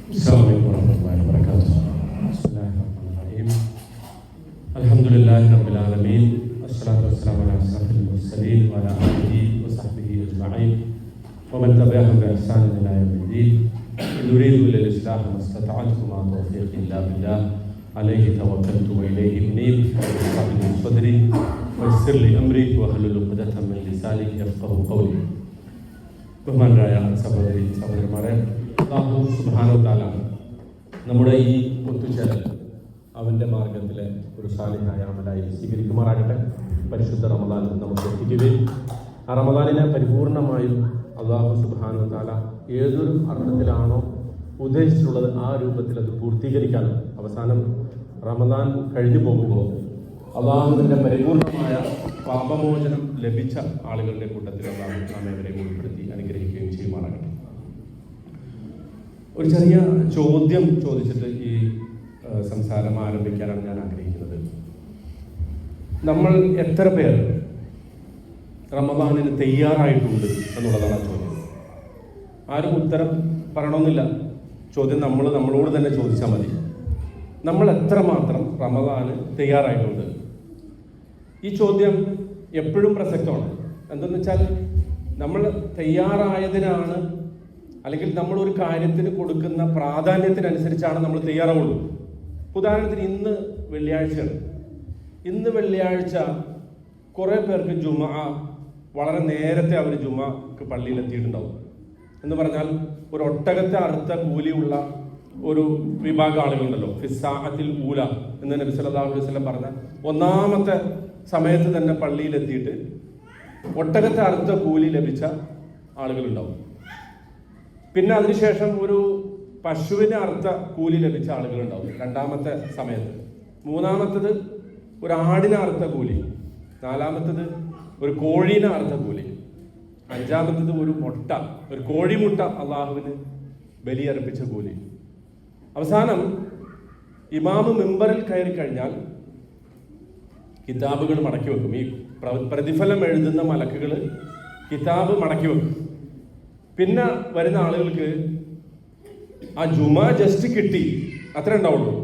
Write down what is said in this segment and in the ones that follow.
السلام عليكم ورحمة الله وبركاته. بسم الله الرحمن الرحيم. الحمد لله رب العالمين. الصلاة والسلام على أشرف المرسلين وعلى آله وصحبه أجمعين ومن تبعهم بإحسان إلى يوم الدين. إن أريد إلا الإصلاح ما استطعت وما توفيقي إلا بالله عليه توكلت وإليه أنيب. اشرح لي صدري ويسر لي أمري واحلل عقدة من لساني يفقهوا قولي. ബഹുമാനരായ സഹോദരി സഹോദരന്മാരെ, അല്ലാഹു സുബ്ഹാനഹു വ തആല നമ്മുടെ ഈ ഒത്തുചേരൽ അവൻ്റെ മാർഗത്തിലെ ഒരു സാലിഹായ അമലായി സ്വീകരിക്കുമാറാകട്ടെ. പരിശുദ്ധ റമദാൻ നമുക്ക് എത്തിക്കുകയും ആ റമദാനിനെ പരിപൂർണമായും അല്ലാഹു സുബ്ഹാനഹു വ തആല ഏതൊരു അർത്ഥത്തിലാണോ ഉദ്ദേശിച്ചിട്ടുള്ളത് ആ രൂപത്തിൽ അത് പൂർത്തീകരിക്കാനും അവസാനം റമദാൻ കഴിഞ്ഞു പോകുമ്പോൾ അല്ലാഹുവിൻ്റെ പരിപൂർണമായ പാപമോചനം ലഭിച്ച ആളുകളുടെ കൂട്ടത്തിൽ അല്ലാഹു നമ്മെ ഉൾപ്പെടുത്തി അനുഗ്രഹിക്കുകയും ചെയ്യുമാറാകട്ടെ. ഒരു ചെറിയ ചോദ്യം ചോദിച്ചിട്ട് ഈ സംസാരം ആരംഭിക്കാനാണ് ഞാൻ ആഗ്രഹിക്കുന്നത്. നമ്മൾ എത്ര പേർ റമദാനിന് തയ്യാറായിട്ടുണ്ട് എന്നുള്ളതാണ് ചോദ്യം. ആരും ഉത്തരം പറയണമെന്നില്ല. ചോദ്യം നമ്മളോട് തന്നെ ചോദിച്ചാൽ മതി. നമ്മൾ എത്രമാത്രം റമദാന് തയ്യാറായിട്ടുണ്ട്? ഈ ചോദ്യം എപ്പോഴും പ്രസക്തമാണ്. എന്തെന്ന് വെച്ചാൽ നമ്മൾ തയ്യാറായതിനാണ്, അല്ലെങ്കിൽ നമ്മൾ ഒരു കാര്യത്തിന് കൊടുക്കുന്ന പ്രാധാന്യത്തിനനുസരിച്ചാണ് നമ്മൾ തയ്യാറാവുള്ളൂ. ഉദാഹരണത്തിന് ഇന്ന് വെള്ളിയാഴ്ചയാണ്. ഇന്ന് വെള്ളിയാഴ്ച കുറേ പേർക്ക് ജുമാ വളരെ നേരത്തെ അവർ ജുമാക്ക് പള്ളിയിൽ എത്തിയിട്ടുണ്ടാവും. എന്ന് പറഞ്ഞാൽ ഒരു ഒട്ടകത്തെ അറുത്ത കൂലിയുള്ള ഒരു വിഭാഗം ആളുകളുണ്ടല്ലോ, ഫിസ്സാഅത്തിൽ ഊല എന്ന് നബി സല്ലല്ലാഹു അലൈഹി വസല്ലം പറഞ്ഞ ഒന്നാമത്തെ സമയത്ത് തന്നെ പള്ളിയിലെത്തിയിട്ട് ഒട്ടകത്തെ അറുത്ത കൂലി ലഭിച്ച ആളുകളുണ്ടാവും. പിന്നെ അതിനുശേഷം ഒരു പശുവിനെ അറുത്ത കൂലി ലഭിച്ച ആളുകളുണ്ടാവും രണ്ടാമത്തെ സമയത്ത്. മൂന്നാമത്തത് ഒരു ആടിനെ അറുത്ത കൂലി. നാലാമത്തത് ഒരു കോഴീനെ അറുത്ത കൂലി. അഞ്ചാമത്തത് ഒരു കോഴിമുട്ട അള്ളാഹുവിന് ബലിയർപ്പിച്ച കൂലി. അവസാനം ഇമാമ് മിമ്പറിൽ കയറി കഴിഞ്ഞാൽ കിതാബുകൾ മടക്കി വെക്കും. ഈ പ്രതിഫലം എഴുതുന്ന മലക്കുകൾ കിതാബ് മടക്കി വെക്കും. പിന്നെ വരുന്ന ആളുകൾക്ക് ആ ജുമാ ജസ്റ്റ് കിട്ടി അത്ര ഉണ്ടാവുള്ളൂ.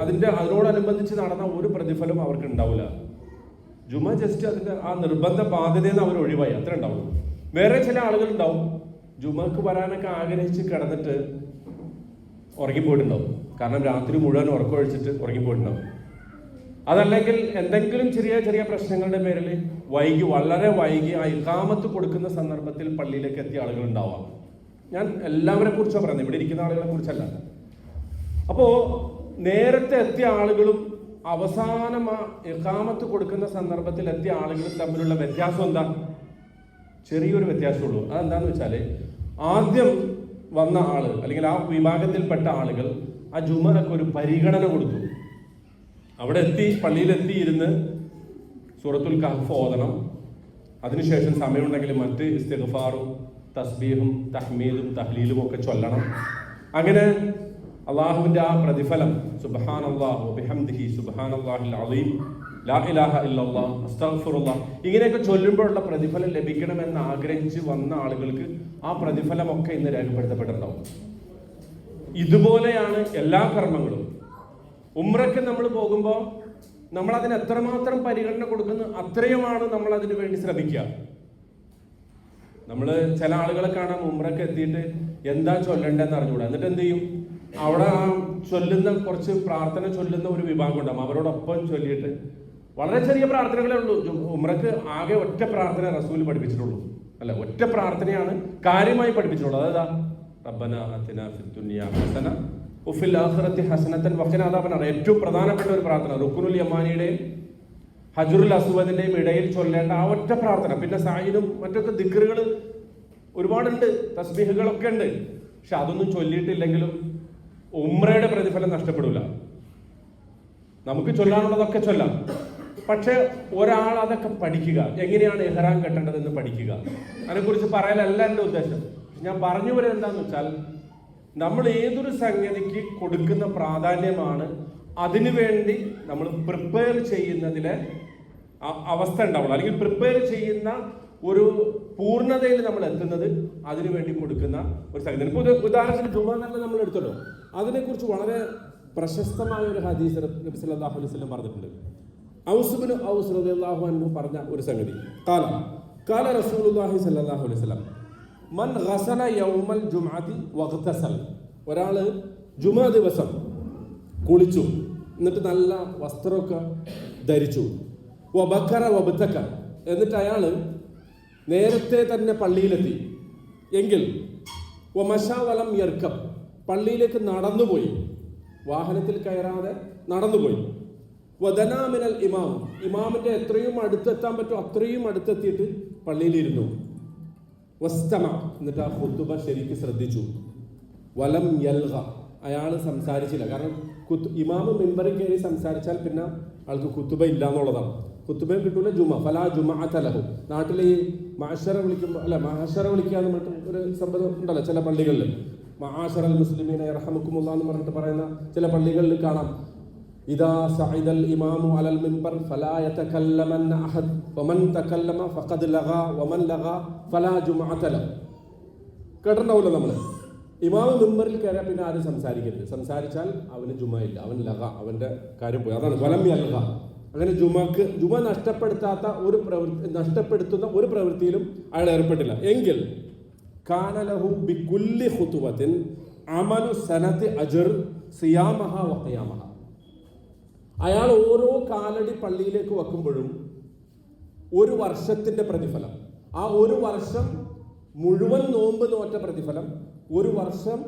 അതിനോടനുബന്ധിച്ച് നടന്ന ഒരു പ്രതിഫലം അവർക്ക് ഉണ്ടാവില്ല. ജുമാ ജസ്റ്റ് അതിൻ്റെ ആ നിർബന്ധ ബാധ്യതയിൽ നിന്ന് അവർ ഒഴിവായി അത്ര ഉണ്ടാവുള്ളൂ. വേറെ ചില ആളുകൾ ഉണ്ടാവും, ജുമാക്ക് വരാനൊക്കെ ആഗ്രഹിച്ച് കിടന്നിട്ട് ഉറങ്ങിപ്പോയിട്ടുണ്ടാവും. കാരണം രാത്രി മുഴുവൻ ഉറക്കമൊഴിച്ചിട്ട് ഉറങ്ങിപ്പോയിട്ടുണ്ടാവും. അതല്ലെങ്കിൽ എന്തെങ്കിലും ചെറിയ ചെറിയ പ്രശ്നങ്ങളുടെ പേരിൽ വളരെ വൈകി ആ ഇഖാമത്ത് കൊടുക്കുന്ന സന്ദർഭത്തിൽ പള്ളിയിലേക്ക് എത്തിയ ആളുകൾ ഉണ്ടാവാം. ഞാൻ എല്ലാവരെ കുറിച്ചാണ് പറയുന്നത്, ഇവിടെ ഇരിക്കുന്ന ആളുകളെ കുറിച്ചല്ല. അപ്പോൾ നേരത്തെ എത്തിയ ആളുകളും അവസാനം ആ ഇഖാമത്ത് കൊടുക്കുന്ന സന്ദർഭത്തിൽ എത്തിയ ആളുകളും തമ്മിലുള്ള വ്യത്യാസം എന്താ? ചെറിയൊരു വ്യത്യാസമുള്ളൂ. അതെന്താന്ന് വെച്ചാൽ ആദ്യം വന്ന ആള് അല്ലെങ്കിൽ ആ വിഭാഗത്തിൽപ്പെട്ട ആളുകൾ ആ ജുമഅക്ക് ഒരു പരിഗണന കൊടുത്തു. അവിടെ പള്ളിയിലെത്തി ഇരുന്ന് സൂറത്തുൽ കഹ്ഫ് ഓതണം. അതിനുശേഷം സമയമുണ്ടെങ്കിൽ മറ്റ് ഇസ്തിഗ്ഫാറും തസ്ബീഹും തഹ്മീദും തഹ്ലീലും ഒക്കെ ചൊല്ലണം. അങ്ങനെ അള്ളാഹുവിൻ്റെ ആ പ്രതിഫലം സുബ്ഹാനല്ലാഹി വബിഹംദിഹി സുബ്ഹാനല്ലാഹിൽ അളീം ലാ ഇലാഹ ഇല്ലല്ലാഹ് അസ്തഗ്ഫിറുല്ലാഹ് ഇങ്ങനെയൊക്കെ ചൊല്ലുമ്പോഴുള്ള പ്രതിഫലം ലഭിക്കണമെന്ന് ആഗ്രഹിച്ച് വന്ന ആളുകൾക്ക് ആ പ്രതിഫലമൊക്കെ ഇന്ന് രേഖപ്പെടുത്തപ്പെട്ടിട്ടുണ്ടാവും. ഇതുപോലെയാണ് എല്ലാ കർമ്മങ്ങളും. ഉംറയ്ക്ക് നമ്മൾ പോകുമ്പോൾ നമ്മൾ അതിന് എത്രമാത്രം പരിഗണന കൊടുക്കുന്നു അത്രയുമാണ് നമ്മൾ അതിനു വേണ്ടി ശ്രമിക്കുക. നമ്മൾ ചില ആളുകളെ കാണാം ഉംറയ്ക്ക് എത്തിയിട്ട് എന്താ ചൊല്ലേണ്ടതെന്ന് അറിഞ്ഞുകൂടാ. എന്നിട്ട് എന്ത് ചെയ്യും? അവിടെ ആ കുറച്ച് പ്രാർത്ഥന ചൊല്ലുന്ന ഒരു വിഭാഗം ഉണ്ടാകും. അവരോടൊപ്പം ചൊല്ലിയിട്ട് വളരെ ചെറിയ പ്രാർത്ഥനകളേ ഉള്ളൂ. ഉംറയ്ക്ക് ആകെ ഒറ്റ പ്രാർത്ഥന റസൂൽ പഠിപ്പിച്ചിട്ടുള്ളൂ. അല്ല, ഒറ്റ പ്രാർത്ഥനയാണ് കാര്യമായി പഠിപ്പിച്ചിട്ടുള്ളത്. അതാ റബ്ബന ആതിനാ ഫിദ്ദുനിയ ഹസന വഫിൽ ആഖിറതി ഹസനതൻ വഖിനാ അദാബന്നാർ. ഏറ്റവും പ്രധാനപ്പെട്ട ഒരു പ്രാർത്ഥന റുക്നുൽ യമാനിയുടെയും ഹജറുൽ അസ്വദിന്റെയും ഇടയിൽ ചൊല്ലേണ്ട ആ ഒറ്റ പ്രാർത്ഥന. പിന്നെ സായിനും മറ്റൊക്കെ ദിക്റുകൾ ഒരുപാടുണ്ട്, തസ്ബീഹുകളൊക്കെ ഉണ്ട്. പക്ഷെ അതൊന്നും ചൊല്ലിയിട്ടില്ലെങ്കിലും ഉംറയുടെ പ്രതിഫലം നഷ്ടപ്പെടില്ല. നമുക്ക് ചൊല്ലാനുള്ളതൊക്കെ ചൊല്ലാം. പക്ഷെ ഒരാൾ അതൊക്കെ പഠിക്കുക, എങ്ങനെയാണ് ഇഹ്റാം കെട്ടേണ്ടതെന്ന് പഠിക്കുക. അതിനെക്കുറിച്ച് പറയാനല്ല എൻ്റെ ഉദ്ദേശം. ഞാൻ പറഞ്ഞു വരുന്നത് എന്താണെന്ന് വെച്ചാൽ നമ്മൾ ഏതൊരു സംഗതിക്ക് കൊടുക്കുന്ന പ്രാധാന്യമാണ് അതിനുവേണ്ടി നമ്മൾ പ്രിപ്പയർ ചെയ്യുന്നതിലെ അവസ്ഥ ഉണ്ടാവുള്ളൂ. അല്ലെങ്കിൽ പ്രിപ്പയർ ചെയ്യുന്ന ഒരു പൂർണ്ണതയിൽ നമ്മൾ എത്തുന്നത് അതിനു വേണ്ടി കൊടുക്കുന്ന ഒരു സംഗതി. ഇപ്പോൾ ഒരു ഉദാഹരണത്തിന് ജുമാ തന്നെ നമ്മൾ എടുത്തല്ലോ, അതിനെക്കുറിച്ച് വളരെ പ്രശസ്തമായ ഒരു ഹദീസ് നബി സല്ലല്ലാഹു അലൈഹി വസല്ലം പറഞ്ഞിട്ടുണ്ട്. ഔസ് ഇബ്നു ഔസ് റളിയല്ലാഹു അൻഹു പറഞ്ഞ ഒരു സംഗതി, ഖാല റസൂലുള്ളാഹി സ്വല്ലല്ലാഹു അലൈഹി വസല്ലം മൻ ഗസല യൗമൽ ജുംഅതി വഗ്തസൽ. ഒരാള് ജുമാ ദിവസം കുളിച്ചു, എന്നിട്ട് നല്ല വസ്ത്രമൊക്കെ ധരിച്ചു, വബക്കറ വബ്തക, എന്നിട്ട് അയാള് നേരത്തെ തന്നെ പള്ളിയിലെത്തി എങ്കിൽ വമശാവലം യർക്കബ്, പള്ളിയിലേക്ക് നടന്നുപോയി, വാഹനത്തിൽ കയറാതെ നടന്നുപോയി, വദനാമിനൽ ഇമാം, ഇമാമിന്റെ എത്രയും അടുത്തെത്താൻ പറ്റും അത്രയും അടുത്തെത്തിയിട്ട് പള്ളിയിലിരുന്നു, വസ്തമ, എന്നിട്ട് ആ ഖുതുബ ശരിക്ക് ശ്രദ്ധിച്ചു, വലം യൽഗ, അയാൾ സംസാരിച്ചില്ല. കാരണം ഇമാമ് മിമ്പറിൽ കയറി സംസാരിച്ചാൽ പിന്നെ ആൾക്ക് ഖുതുബ ഇല്ല എന്നുള്ളതാണ്. ഖുതുബയും കിട്ടൂല, ജുമ ഫലാ ജുമഅത ലഹു. നാട്ടിൽ ഈ മഅശറ വിളിക്കുമ്പോൾ അല്ല, മഅശറ വിളിക്കുക എന്ന് പറഞ്ഞിട്ട് ഒരു സംഭവം ഉണ്ടല്ലോ ചില പള്ളികളിൽ, മഅശറൽ മുസ്ലിമീന യർഹമുക്കുമുല്ലാഹ് എന്ന് പറഞ്ഞിട്ട് പറയുന്ന ചില പള്ളികളിൽ കാണാം, ഇദാ സഅദൽ ഇമാമു അലൽ മിമ്പർ ഫലാ യതകല്ലമന്ന അഹദ് വമൻ തകല്ലമ ഫഖദ് ലഗാ വമൻ ലഗാ ഫലാ ജുമഅത ലഹു. കേട്ടിട്ടുണ്ടാവില്ല നമ്മൾ, ഇമാമ് മിമ്പറിൽ കയറിയാൽ പിന്നെ ആരും സംസാരിക്കരുത്, സംസാരിച്ചാൽ അവന് ജുമ ഇല്ല, അവൻ ലഗ, അവന്റെ കാര്യം പോയി. അതാണ് വലം യൽഗ. അങ്ങനെ ജുമ നഷ്ടപ്പെടുത്തുന്ന ഒരു പ്രവൃത്തിയിലും അയാൾ ഏർപ്പെട്ടില്ല എങ്കിൽ കാന ലഹു ബികുല്ലി ഖുതുവത്തിൻ അമലു സനതി അജ്ർ സിയാമഹ വ ഖിയാമഹ. അയാൾ ഓരോ കാലടി പള്ളിയിലേക്ക് വെക്കുമ്പോഴും ഒരു വർഷത്തിന്റെ പ്രതിഫലം, ആ ഒരു വർഷം മുഴുവൻ നോമ്പ് നോറ്റ പ്രതിഫലം, ഒരു വർഷം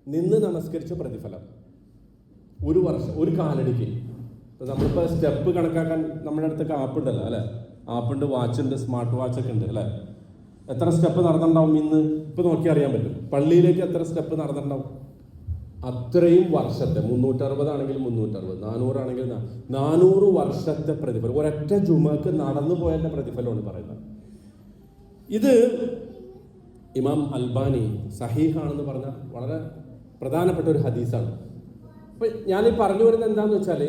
നിന്ന് നമസ്കരിച്ച പ്രതിഫലം, ഒരു വർഷം ഒരു കാലടിക്ക്. നമ്മളിപ്പോൾ സ്റ്റെപ്പ് കണക്കാക്കാൻ നമ്മുടെ അടുത്തൊക്കെ ആപ്പ് ഉണ്ടല്ലോ അല്ലേ, ആപ്പുണ്ട്, വാച്ചുണ്ട്, സ്മാർട്ട് വാച്ചൊക്കെ ഉണ്ട് അല്ലേ. എത്ര സ്റ്റെപ്പ് നടന്നിട്ടുണ്ടാവും ഇന്ന് ഇപ്പം നോക്കി അറിയാൻ പറ്റും. പള്ളിയിലേക്ക് എത്ര സ്റ്റെപ്പ് നടന്നിട്ടുണ്ടാവും, അത്രയും വർഷത്തെ 360 ആണെങ്കിൽ 360, 400 ആണെങ്കിൽ 400 വർഷത്തെ പ്രതിഫലം ഒരൊറ്റ ജുമക്ക് നടന്നു പോയതിൻ്റെ പ്രതിഫലമാണ് പറയുന്നത്. ഇത് ഇമാം അൽബാനി സഹീഹാണെന്ന് പറഞ്ഞ വളരെ പ്രധാനപ്പെട്ട ഒരു ഹദീസാണ്. അപ്പം ഞാനീ പറഞ്ഞു വരുന്നത് എന്താണെന്ന് വെച്ചാൽ,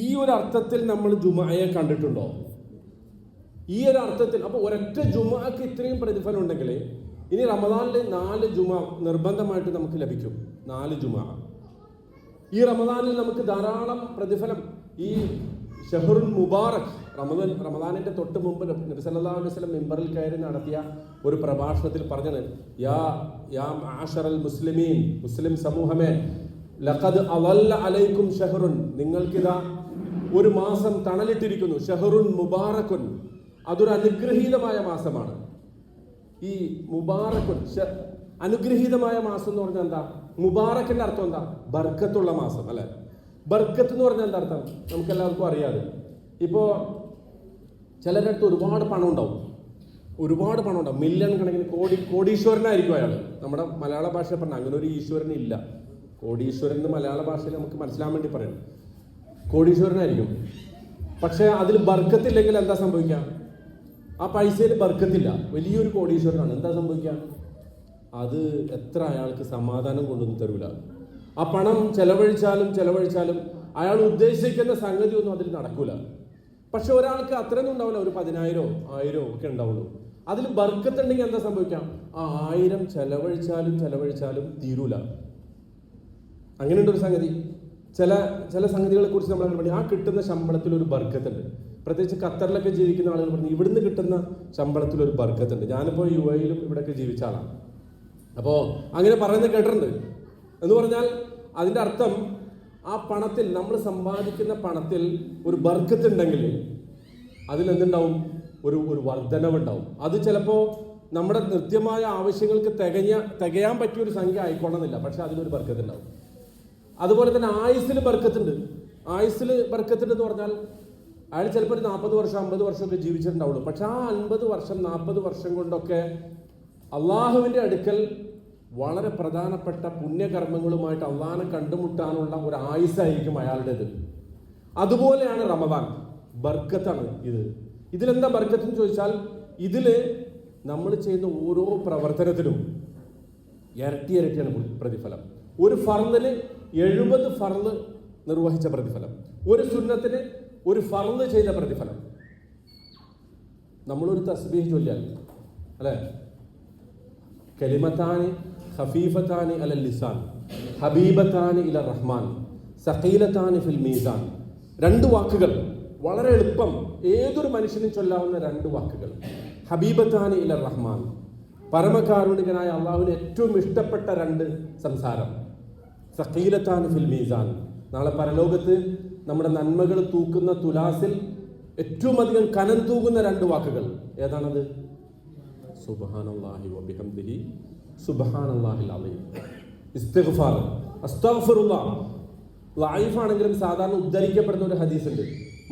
ഈ ഒരു അർത്ഥത്തിൽ നമ്മൾ ജുമയെ കണ്ടിട്ടുണ്ടോ? ഈ ഒരു അർത്ഥത്തിൽ അപ്പോൾ ഒരൊറ്റ ജുമക്ക് ഇത്രയും പ്രതിഫലം ഉണ്ടെങ്കിൽ ഇനി റമദാനിൽ 4 ജുമ നിർബന്ധമായിട്ട് നമുക്ക് ലഭിക്കും. 4 ജുമ ഈ റമദാനിൽ നമുക്ക് ധാരാളം പ്രതിഫലം. ഈ ഷഹറുൽ മുബാറക്, റമദാനിന്റെ തൊട്ട് മുമ്പ് നബി സല്ലല്ലാഹു അലൈഹി വസല്ലം മിമ്പറിൽ കയറി നടത്തിയ ഒരു പ്രഭാഷണത്തിൽ പറഞ്ഞത്, യാ മഅശറൽ മുസ്ലിമീൻ, മുസ്ലിം സമൂഹമേ, ലഖദ് അവല്ല അലൈക്കും ഷഹറുൻ, നിങ്ങൾക്കിതാ ഒരു മാസം തണലിട്ടിരിക്കുന്നു, ഷഹറുൻ മുബാറക്കുൻ, അതൊരു അനുഗ്രഹീതമായ മാസമാണ്. ഈ മുബാറക്കുൻ, അനുഗ്രഹീതമായ മാസം എന്ന് പറഞ്ഞാൽ എന്താ? മുബാറക്കിന്റെ അർത്ഥം എന്താ? ബർക്കത്തുള്ള മാസം അല്ലെ. ബർക്കത്ത് എന്ന് പറഞ്ഞാൽ എന്താ അർത്ഥം? നമുക്ക് എല്ലാവർക്കും അറിയാതെ. ഇപ്പോൾ ചിലരുടെ അടുത്ത് ഒരുപാട് പണം ഉണ്ടാവും, മില്യൺ കണക്കിന് കോടീശ്വരനായിരിക്കും അയാൾ. നമ്മുടെ മലയാള ഭാഷ പറഞ്ഞാൽ അങ്ങനെ ഒരു ഈശ്വരൻ ഇല്ല. കോടീശ്വരൻ എന്ന് മലയാള ഭാഷയിൽ നമുക്ക് മനസ്സിലാൻ വേണ്ടി പറയണം, കോടീശ്വരനായിരിക്കും. പക്ഷെ അതിൽ ബർക്കത്തില്ലെങ്കിൽ എന്താ സംഭവിക്കുക? ആ പൈസയിൽ ബർക്കത്തില്ല, വലിയൊരു കോടീശ്വരനാണ്, എന്താ സംഭവിക്കുക? അത് എത്ര അയാൾക്ക് സമാധാനം കൊണ്ടൊന്നും തരൂല. ആ പണം ചെലവഴിച്ചാലും അയാൾ ഉദ്ദേശിക്കുന്ന സംഗതി ഒന്നും അതിൽ നടക്കൂല. പക്ഷെ ഒരാൾക്ക് അത്രയൊന്നും ഉണ്ടാവില്ല, ഒരു 10,000 1000 ഒക്കെ ഉണ്ടാവുള്ളൂ. അതിൽ ബർക്കത്തുണ്ടെങ്കിൽ എന്താ സംഭവിക്കാം? ആ 1000 ചെലവഴിച്ചാലും തീരൂല. അങ്ങനെയുണ്ട് ഒരു സംഗതി. ചില സംഗതികളെ കുറിച്ച് നമ്മൾ പറഞ്ഞു, ആ കിട്ടുന്ന ശമ്പളത്തിൽ ഒരു ബർക്കത്തുണ്ട്. പ്രത്യേകിച്ച് ഖത്തറിലൊക്കെ ജീവിക്കുന്ന ആളുകൾ പറഞ്ഞു, ഇവിടുന്ന് കിട്ടുന്ന ശമ്പളത്തിൽ ഒരു ബർക്കത്തുണ്ട്. ഞാനിപ്പോൾ UAE-യിലും ഇവിടെയൊക്കെ ജീവിച്ച ആളാണ്. അപ്പോൾ അങ്ങനെ പറയുന്നത് കേട്ടിട്ടുണ്ട്. എന്ന് പറഞ്ഞാൽ അതിൻ്റെ അർത്ഥം, ആ പണത്തിൽ, നമ്മൾ സമ്പാദിക്കുന്ന പണത്തിൽ ഒരു ബർക്കത്ത് ഉണ്ടെങ്കിൽ അതിലെന്തുണ്ടാവും? ഒരു വർധനവുണ്ടാവും. അത് ചിലപ്പോൾ നമ്മുടെ കൃത്യമായ ആവശ്യങ്ങൾക്ക് തികയാൻ പറ്റിയൊരു സംഖ്യ ആയിക്കോണമെന്നില്ല, പക്ഷെ അതിലൊരു ബർക്കത്ത് ഉണ്ടാവും. അതുപോലെ തന്നെ ആയുസ്സിൽ ബർക്കത്തുണ്ട്. എന്ന് പറഞ്ഞാൽ അയാൾ ചിലപ്പോൾ ഒരു 40 വർഷം 50 വർഷമൊക്കെ ജീവിച്ചിട്ടുണ്ടാവുള്ളൂ. പക്ഷെ ആ 50 വർഷം 40 വർഷം കൊണ്ടൊക്കെ അള്ളാഹുവിൻ്റെ അടുക്കൽ വളരെ പ്രധാനപ്പെട്ട പുണ്യകർമ്മങ്ങളുമായിട്ട് അള്ളാഹിനെ കണ്ടുമുട്ടാനുള്ള ഒരു ആയുസ്സായിരിക്കും അയാളുടേത്. അതുപോലെയാണ് റമദാൻ, ബർക്കത്താണ് ഇത്. ഇതിലെന്താ ബർക്കത്ത് എന്ന് ചോദിച്ചാൽ, ഇതിൽ നമ്മൾ ചെയ്യുന്ന ഓരോ പ്രവർത്തനത്തിനും ഇരട്ടിയാണ് പ്രതിഫലം. ഒരു ഫർളിന് 70 ഫർള് നിർവഹിച്ച പ്രതിഫലം, ഒരു സുന്നത്തിന് ഒരു ഫർള് ചെയ്ത പ്രതിഫലം. നമ്മളൊരു തസ്ബീഹ് ചൊല്ലിയാൽ അല്ലേ? കലിമത്താനി ഖഫീഫത്താനി അലൽ ലിസാൻ ഹബീബത്താനി ഇല റഹ്മാൻ സഖീലത്താനി ഫിൽ മീസാൻ. 2 വാക്കുകൾ, വളരെ എളുപ്പം, ഏതൊരു മനുഷ്യനും ചൊല്ലാവുന്ന 2 വാക്കുകൾ. ഹബീബത്താനി ഇല റഹ്മാൻ, പരമകാരുണികനായ അള്ളാഹുവിന് ഏറ്റവും ഇഷ്ടപ്പെട്ട 2 സംസാരം. സഖീലത്താനി ഫിൽ മീസാൻ, നാളെ പരലോകത്ത് നമ്മുടെ നന്മകൾ തൂക്കുന്ന തുലാസിൽ ഏറ്റവും അധികം കനം തൂകുന്ന 2 വാക്കുകൾ. ഏതാണത്? സുബ്ഹാനല്ലാഹി വബിഹംദിഹി സുബ്ഹാനല്ലാഹിൽ അലീം. ഇസ്തിഗ്ഫാർ, അസ്തഗ്ഫിറുല്ലാഹ്. ലൈഫ് ആണെങ്കിലും സാധാരണ ഉദ്ധരിക്കപ്പെടുന്ന ഒരു ഹദീസ് ഉണ്ട്.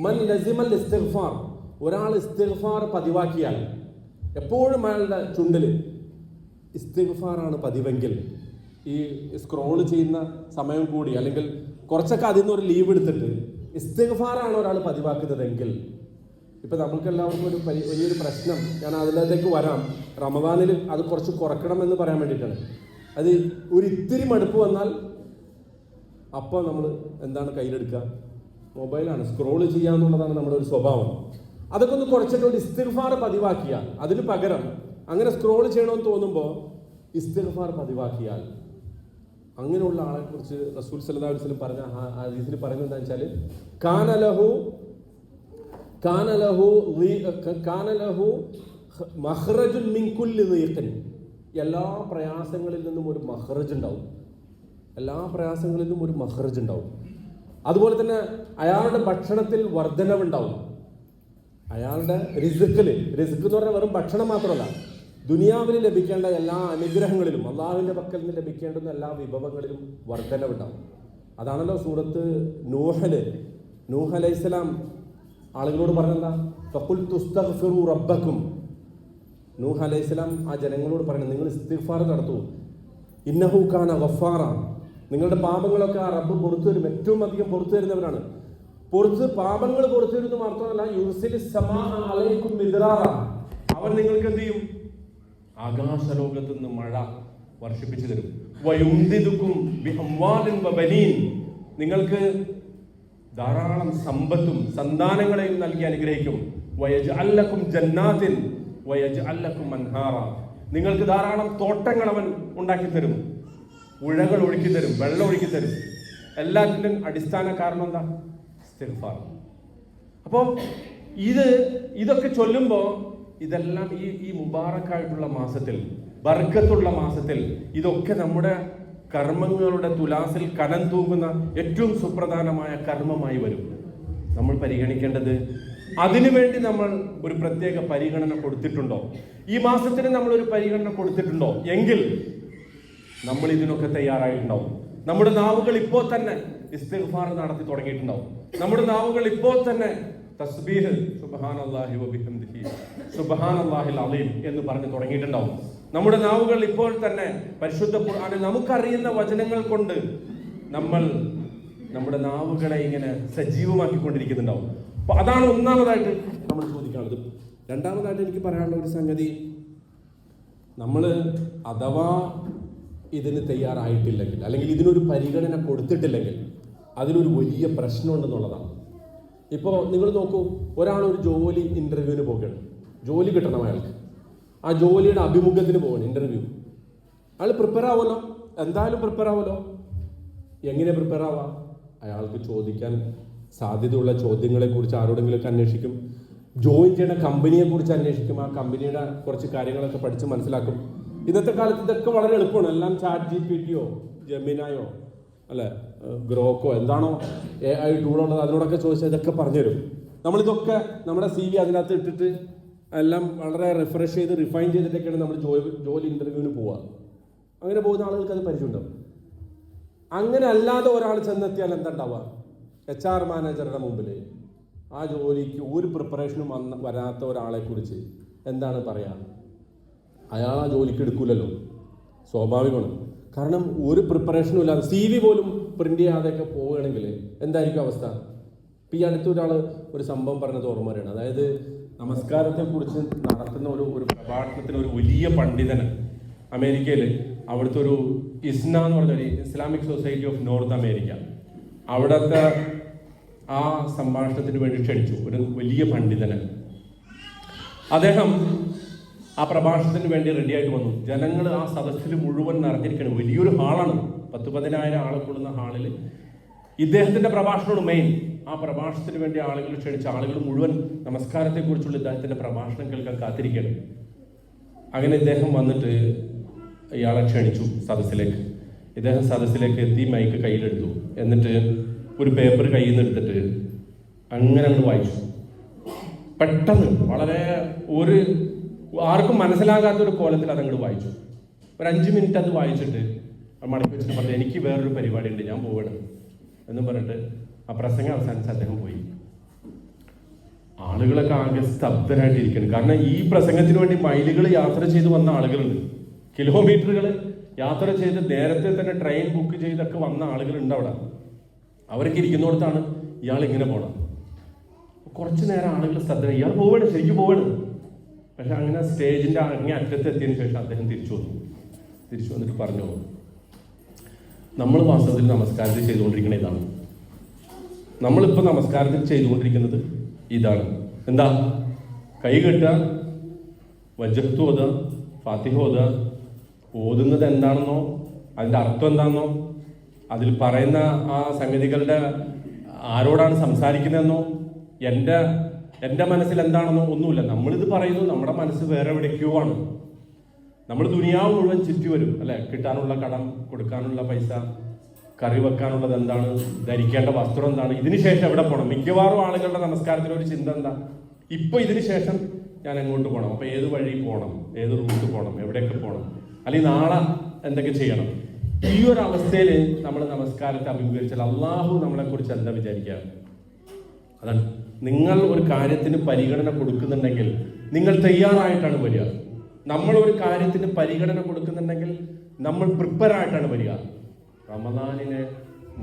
മൻ ലസിമൽ ഇസ്തിഗ്ഫാർ, ഒരാൾ ഇസ്തിഗ്ഫാർ പതിവാക്കിയാൽ, എപ്പോഴും അയാളുടെ ചുണ്ടിൽ ഇസ്തിഗ്ഫാറാണ് പതിവെങ്കിൽ, ഈ സ്ക്രോൾ ചെയ്യുന്ന സമയം കൂടി അല്ലെങ്കിൽ കുറച്ചൊക്കെ അതിൽ നിന്ന് ഒരു ലീവ് എടുത്തിട്ട് ഇസ്തിഗ്ഫാറാണ് ഒരാൾ പതിവാക്കുന്നതെങ്കിൽ, ഇപ്പം നമ്മൾക്കെല്ലാവർക്കും ഒരു വലിയൊരു പ്രശ്നം, ഞാൻ അതിലേക്ക് വരാം, റമദാനിൽ അത് കുറച്ച് കുറക്കണം എന്ന് പറയാൻ വേണ്ടിയിട്ടാണ്. അത് ഒരു ഇത്തിരി മടുപ്പ് വന്നാൽ അപ്പോൾ നമ്മൾ എന്താണ് കയ്യിലെടുക്കുക? മൊബൈലാണ്, സ്ക്രോൾ ചെയ്യുക എന്നുള്ളതാണ് നമ്മുടെ ഒരു സ്വഭാവം. അതൊക്കെ ഒന്ന് കുറച്ചിട്ട് ഒരു ഇസ്തിഗ്ഫാർ പതിവാക്കിയാൽ, അതിന് പകരം അങ്ങനെ സ്ക്രോൾ ചെയ്യണമെന്ന് തോന്നുമ്പോൾ ഇസ്തിഗ്ഫാർ പതിവാക്കിയാൽ, അങ്ങനെയുള്ള ആളെക്കുറിച്ച് റസൂൽ സല്ലല്ലാഹു അലൈഹി വസല്ലം പറഞ്ഞ ഹദീസിൽ പറയുന്നത് എന്താണെന്ന് വെച്ചാൽ, കാന ലഹു മഖ്റജുൻ മിൻ കുല്ലി ദീഖിൻ, എല്ലാ പ്രയാസങ്ങളിൽ നിന്നും ഒരു മഖ്റജ് ഉണ്ടാവും. എല്ലാ പ്രയാസങ്ങളിൽ നിന്നും ഒരു മഖ്റജ് ഉണ്ടാവും. അതുപോലെ തന്നെ അയാളുടെ ഭക്ഷണത്തിൽ വർധനവുണ്ടാവും. അയാളുടെ റിസ്ക് എന്ന് പറഞ്ഞാൽ വെറും ഭക്ഷണം മാത്രമല്ല, ദുനിയാവിൽ ലഭിക്കേണ്ട എല്ലാ അനുഗ്രഹങ്ങളിലും അള്ളാഹുവിൻ്റെ പക്കൽ നിന്ന് ലഭിക്കേണ്ടുന്ന എല്ലാ വിഭവങ്ങളിലും വർധനവുണ്ടാവും. അതാണല്ലോ സൂറത്ത് നൂഹ് അലൈഹിസ്സലാം ആളുകളോട് പറഞ്ഞെന്താ? ഫഖുൽതു ഇസ്തഗ്ഫിറൂ റബ്ബക്കും. നൂഹ് അലൈഹിസ്സലാം ആ ജനങ്ങളോട് പറയുന്നത്, നിങ്ങൾ ഇസ്തിഗ്ഫാർ നടത്തൂ, ഇന്നഹു കാന ഗഫാറ, നിങ്ങളുടെ പാപങ്ങളൊക്കെ ആ റബ്ബ് പുറത്തു തരും, ഏറ്റവും അധികം പുറത്തു തരുന്നവരാണ്. പാപങ്ങൾ പുറത്തു തരുന്നത് മാത്രമല്ല, യുർസിലിസ് സമാഅ അലൈക്കും മിദ്റാറ, അവൻ നിങ്ങൾക്ക് എന്ത് ചെയ്യും? ആകാശലോകത്ത് നിന്ന് മഴ വർഷിപ്പിച്ചു തരും. വയുംദിദുക്കും ബിഅംവാലിൻ വബനീൻ, നിങ്ങൾക്ക് ധാരാളം സമ്പത്തും സന്താനങ്ങളെയും നൽകി അനുഗ്രഹിക്കും. വയജ്അൽ ലക്കും ജന്നാത്തിൻ വയജ്അൽ ലക്കും അൻഹാറ, നിങ്ങൾക്ക് ധാരാളം തോട്ടങ്ങൾ അവൻ ഉണ്ടാക്കി തരും, ഉഴകൾ ഒഴുക്കി തരും, വെള്ളം ഒഴുക്കി തരും. എല്ലാത്തിനും അടിസ്ഥാന കാരണം എന്താ? ഇസ്തിഗ്ഫാർ. അപ്പോൾ ഇതൊക്കെ ചൊല്ലുമ്പോൾ ഇതെല്ലാം ഈ മുബാറക്കായിട്ടുള്ള മാസത്തിൽ, ബർക്കത്തുള്ള മാസത്തിൽ, ഇതൊക്കെ നമ്മുടെ കർമ്മങ്ങളുടെ തുലാസിൽ കനം തൂങ്ങുന്ന ഏറ്റവും സുപ്രധാനമായ കർമ്മമായി വരും. നമ്മൾ പരിഗണിക്കേണ്ടത്, അതിനുവേണ്ടി നമ്മൾ ഒരു പ്രത്യേക പരിഗണന കൊടുത്തിട്ടുണ്ടോ? ഈ മാസത്തിന് നമ്മൾ ഒരു പരിഗണന കൊടുത്തിട്ടുണ്ടോ? എങ്കിൽ നമ്മൾ ഇതിനൊക്കെ തയ്യാറായിട്ടുണ്ടാവും. നമ്മുടെ നാവുകൾ ഇപ്പോൾ തന്നെ ഇസ്തിഗ്ഫാർ നടത്തി തുടങ്ങിയിട്ടുണ്ടാവും. നമ്മുടെ നാവുകൾ ഇപ്പോൾ തന്നെ തസ്ബീഹ് സുബ്ഹാനല്ലാഹി വബിഹംദിഹി സുബ്ഹാനല്ലാഹിൽ അലീം എന്ന് പറഞ്ഞു തുടങ്ങിയിട്ടുണ്ടാവും. നമ്മുടെ നാവുകൾ ഇപ്പോൾ തന്നെ പരിശുദ്ധ ഖുർആനിൽ നമുക്കറിയുന്ന വചനങ്ങൾ കൊണ്ട് നമ്മൾ നമ്മുടെ നാവുകളെ ഇങ്ങനെ സജീവമാക്കിക്കൊണ്ടിരിക്കുന്നുണ്ടാവും. അപ്പൊ അതാണ് ഒന്നാമതായിട്ട് നമ്മൾ ചോദിക്കാനുള്ളത്. രണ്ടാമതായിട്ട് എനിക്ക് പറയാനുള്ള ഒരു സംഗതി, നമ്മൾ അഥവാ ഇതിന് തയ്യാറായിട്ടില്ലെങ്കിൽ, അല്ലെങ്കിൽ ഇതിനൊരു പരിഗണന കൊടുത്തിട്ടില്ലെങ്കിൽ, അതിനൊരു വലിയ പ്രശ്നമുണ്ടെന്നുള്ളതാണ്. ഇപ്പോൾ നിങ്ങൾ നോക്കൂ, ഒരാളൊരു ജോലി ഇൻ്റർവ്യൂവിന് പോകുകയാണ്, ജോലി കിട്ടണം അയാൾക്ക്, ആ ജോലിയുടെ അഭിമുഖത്തിന് പോകണം, ഇൻ്റർവ്യൂ. അയാൾ പ്രിപ്പയർ ആവുമല്ലോ, എന്തായാലും പ്രിപ്പയർ ആവുമല്ലോ. എങ്ങനെ പ്രിപ്പയർ ആവാം? അയാൾക്ക് ചോദിക്കാൻ സാധ്യതയുള്ള ചോദ്യങ്ങളെക്കുറിച്ച് ആരോടെങ്കിലുമൊക്കെ അന്വേഷിക്കും, ജോയിൻ ചെയ്യുന്ന കമ്പനിയെക്കുറിച്ച് അന്വേഷിക്കും, ആ കമ്പനിയുടെ കുറച്ച് കാര്യങ്ങളൊക്കെ പഠിച്ച് മനസ്സിലാക്കും. ഇന്നത്തെ കാലത്ത് ഇതൊക്കെ വളരെ എളുപ്പമാണ്. എല്ലാം ChatGPT-യോ ജെമിനായോ അല്ലെ ഗ്രോക്കോ എന്താണോ AI ടൂളുള്ളത്, അതിനോടൊക്കെ ചോദിച്ചാൽ ഇതൊക്കെ പറഞ്ഞുതരും. നമ്മളിതൊക്കെ നമ്മുടെ CV അതിനകത്ത് ഇട്ടിട്ട് എല്ലാം വളരെ റിഫ്രഷ് ചെയ്ത് റിഫൈൻ ചെയ്തിട്ടൊക്കെയാണ് നമ്മൾ ജോലി ഇൻ്റർവ്യൂവിന് പോവുക. അങ്ങനെ പോകുന്ന ആളുകൾക്ക് അത് പരിചയമുണ്ടാവും. അങ്ങനെ അല്ലാതെ ഒരാൾ ചെന്നെത്തിയാൽ എന്താ ഉണ്ടാവുക? HR മാനേജറുടെ മുമ്പിൽ ആ ജോലിക്ക് ഒരു പ്രിപ്പറേഷനും വരാത്ത ഒരാളെ കുറിച്ച് എന്താണ് പറയുക? അയാൾ ആ ജോലിക്ക് എടുക്കൂലല്ലോ, സ്വാഭാവികമാണ്. കാരണം ഒരു പ്രിപ്പറേഷനും ഇല്ലാതെ CV പോലും പ്രിന്റ് ചെയ്യാതെയൊക്കെ പോവുകയാണെങ്കിൽ എന്തായിരിക്കും അവസ്ഥ? ഇപ്പം ഈ അടുത്തൊരാൾ ഒരു സംഭവം പറഞ്ഞത് ഓർമ്മ വരികയാണ്. അതായത് നമസ്കാരത്തെക്കുറിച്ച് നടത്തുന്ന ഒരു പ്രഭാഷണത്തിന് ഒരു വലിയ പണ്ഡിതന് അമേരിക്കയിൽ, അവിടുത്തെ ഒരു ഇസ്ന എന്ന് പറഞ്ഞൊരു Islamic society of north America, അവിടുത്തെ ആ സംഭാഷണത്തിന് വേണ്ടി ക്ഷണിച്ചു ഒരു വലിയ പണ്ഡിതന്. അദ്ദേഹം ആ പ്രഭാഷണത്തിന് വേണ്ടി റെഡിയായിട്ട് വന്നു. ജനങ്ങൾ ആ സദസ്സിൽ മുഴുവൻ നിറഞ്ഞിരിക്കണം. വലിയൊരു ഹാളാണ്, 10,000 ആളെ കൂടുന്ന ഹാളിൽ ഇദ്ദേഹത്തിന്റെ പ്രഭാഷണമാണ് മെയിൻ. ആ പ്രഭാഷണത്തിന് വേണ്ടി ആളുകൾ ക്ഷണിച്ച ആളുകൾ മുഴുവൻ നമസ്കാരത്തെക്കുറിച്ചുള്ള ഇദ്ദേഹത്തിന്റെ പ്രഭാഷണം കേൾക്കാൻ കാത്തിരിക്കണം. അങ്ങനെ ഇദ്ദേഹം വന്നിട്ട് ഇയാളെ ക്ഷണിച്ചു സദസ്സിലേക്ക്. ഇദ്ദേഹം സദസ്സിലേക്ക് എത്തി, മൈക്ക് കയ്യിലെടുത്തു. എന്നിട്ട് ഒരു പേപ്പർ കയ്യിൽ നിന്ന് എടുത്തിട്ട് അങ്ങനെ അങ്ങോട്ട് വായിച്ചു. പെട്ടെന്ന് വളരെ ആർക്കും മനസ്സിലാകാത്തൊരു കോലത്തിൽ അതങ്ങോട്ട് വായിച്ചു. ഒരു 5 മിനിറ്റ് അത് വായിച്ചിട്ട് മടക്കി വെച്ചിട്ട് പറഞ്ഞു, എനിക്ക് വേറൊരു പരിപാടി ഉണ്ട്, ഞാൻ പോവണം എന്നും പറഞ്ഞിട്ട് ആ പ്രസംഗം അവസാനിച്ച് അദ്ദേഹം പോയി. ആളുകളൊക്കെ ആകെ സ്തബ്ധരായിട്ടിരിക്കുന്നു. കാരണം ഈ പ്രസംഗത്തിന് വേണ്ടി മൈലുകൾ യാത്ര ചെയ്ത് വന്ന ആളുകളുണ്ട്, കിലോമീറ്ററുകൾ യാത്ര ചെയ്ത് നേരത്തെ തന്നെ ട്രെയിൻ ബുക്ക് ചെയ്തൊക്കെ വന്ന ആളുകളുണ്ട് അവിടെ. അവരൊക്കെ ഇരിക്കുന്നിടത്താണ് ഇയാൾ ഇങ്ങനെ പോകണം. കുറച്ചു നേരം ആളുകൾ ശ്രദ്ധ, ഇയാൾ പോവാണ്, ശരിക്കും പോവാണ്. പക്ഷെ അങ്ങനെ സ്റ്റേജിന്റെ അങ്ങേ അറ്റത്ത് എത്തിയതിനു ശേഷം അദ്ദേഹം തിരിച്ചു വന്നിട്ട് പറഞ്ഞു, നമ്മൾ വാസ്തവത്തിൽ നമസ്കാരത്തിൽ ചെയ്തുകൊണ്ടിരിക്കുന്ന ഇതാണ്. നമ്മളിപ്പോൾ നമസ്കാരത്തിൽ ചെയ്തുകൊണ്ടിരിക്കുന്നത് ഇതാണ്. എന്താ? കൈ കെട്ടുക, വജ്ജഹത്ത് ഓതുക, ഫാത്തിഹ ഓതുക. ഓതുന്നത് എന്താണെന്നോ അതിൻ്റെ അർത്ഥം എന്താണെന്നോ അതിൽ പറയുന്ന ആ സംഗതികളുടെ ആരോടാണ് സംസാരിക്കുന്നതെന്നോ എൻ്റെ മനസ്സിൽ എന്താണെന്നോ ഒന്നുമില്ല. നമ്മളിത് പറയുന്നു, നമ്മുടെ മനസ്സ് വേറെ എവിടേക്കോ ആണ്. നമ്മൾ ദുനിയാവ് മുഴുവൻ ചുറ്റി വരും അല്ലെ. കിട്ടാനുള്ള കടം, കൊടുക്കാനുള്ള പൈസ, കറി വെക്കാനുള്ളത് എന്താണ്, ധരിക്കേണ്ട വസ്ത്രം എന്താണ്, ഇതിന് ശേഷം എവിടെ പോകണം. മിക്കവാറും ആളുകളുടെ നമസ്കാരത്തിൽ ഒരു ചിന്ത എന്താ, ഇപ്പൊ ഇതിന് ശേഷം ഞാൻ എങ്ങോട്ട് പോകണം, അപ്പൊ ഏത് വഴി പോകണം, ഏത് റൂട്ട് പോകണം, എവിടെയൊക്കെ പോകണം, അല്ലെങ്കിൽ നാളെ എന്തൊക്കെ ചെയ്യണം. ഈ ഒരു അവസ്ഥയിൽ നമ്മൾ നമസ്കാരത്തെ അഭിമുഖീകരിച്ചാൽ അള്ളാഹു നമ്മളെ കുറിച്ച് എന്താ വിചാരിക്കുക? അതാണ്, നിങ്ങൾ ഒരു കാര്യത്തിന് പരിഗണന കൊടുക്കുന്നുണ്ടെങ്കിൽ നിങ്ങൾ തയ്യാറായിട്ടാണ് വരിക. നമ്മൾ ഒരു കാര്യത്തിന് പരിഗണന കൊടുക്കുന്നുണ്ടെങ്കിൽ നമ്മൾ പ്രിപ്പയർ ആയിട്ടാണ് വരിക. റമദാനിനെ